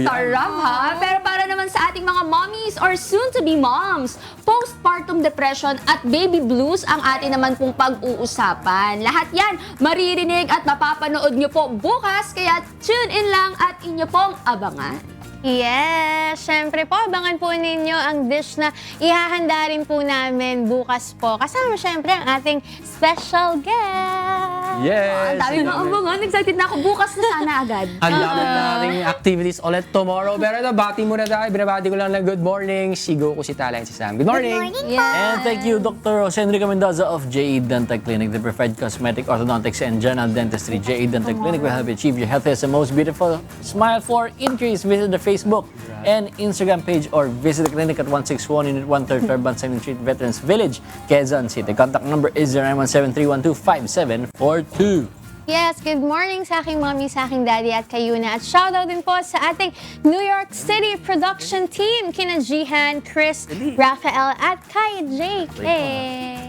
Sarap ha? Pero para naman sa ating mga mommies or soon-to-be moms, postpartum depression at baby blues ang atin naman pong pag-uusapan. Lahat yan maririnig at mapapanood nyo po bukas, kaya tune in lang at inyo pong abangan. Yes, syempre po, abangan po ninyo ang dish na ihahanda rin po namin bukas po. Kasama syempre ang ating special guest. Yes. Ang dami nga abangan. Excited na ako. Bukas na sana agad. Ang dami nating activities ulit tomorrow. Pero bati muna tayo. Binabati ko lang ng good morning. Si Goku, si Tala, and si Sam. Good morning. And thank you, Dr. Jose Enrique Mendoza of JE Dental Clinic, the preferred cosmetic, orthodontics, and general dentistry. JE Dental Clinic will help you achieve your healthiest and most beautiful smile. For increase, visit the Facebook and Instagram page or visit the clinic at 161 Unit 1 3rd Bansamin Street, Veterans Village, Quezon City. Contact number is 0917-312-5742. Yes, good morning sa aking mommy, sa aking daddy at kay Yuna. At shoutout din po sa ating New York City production team, kina Jihan, Chris, Rafael at kay JK.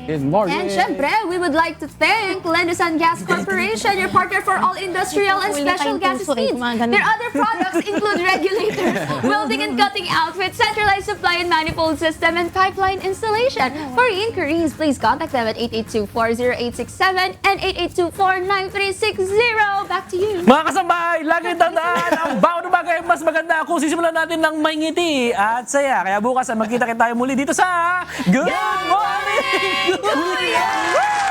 Good morning. And syempre, we would like to thank Lendusan Gas Corporation, your partner for all industrial and special gases needs. Their other products include regulators, welding and cutting outfits, centralized supply and manifold system, and pipeline installation. For inquiries, please contact them at 8824-0867 and 8824-9360. Back to you. Mga kasambahay, lagi tandaan, ang bawat bagay mas maganda kung sisimulan natin ng may ngiti at saya. Kaya bukas, magkita tayo muli dito sa Good Morning Kuya!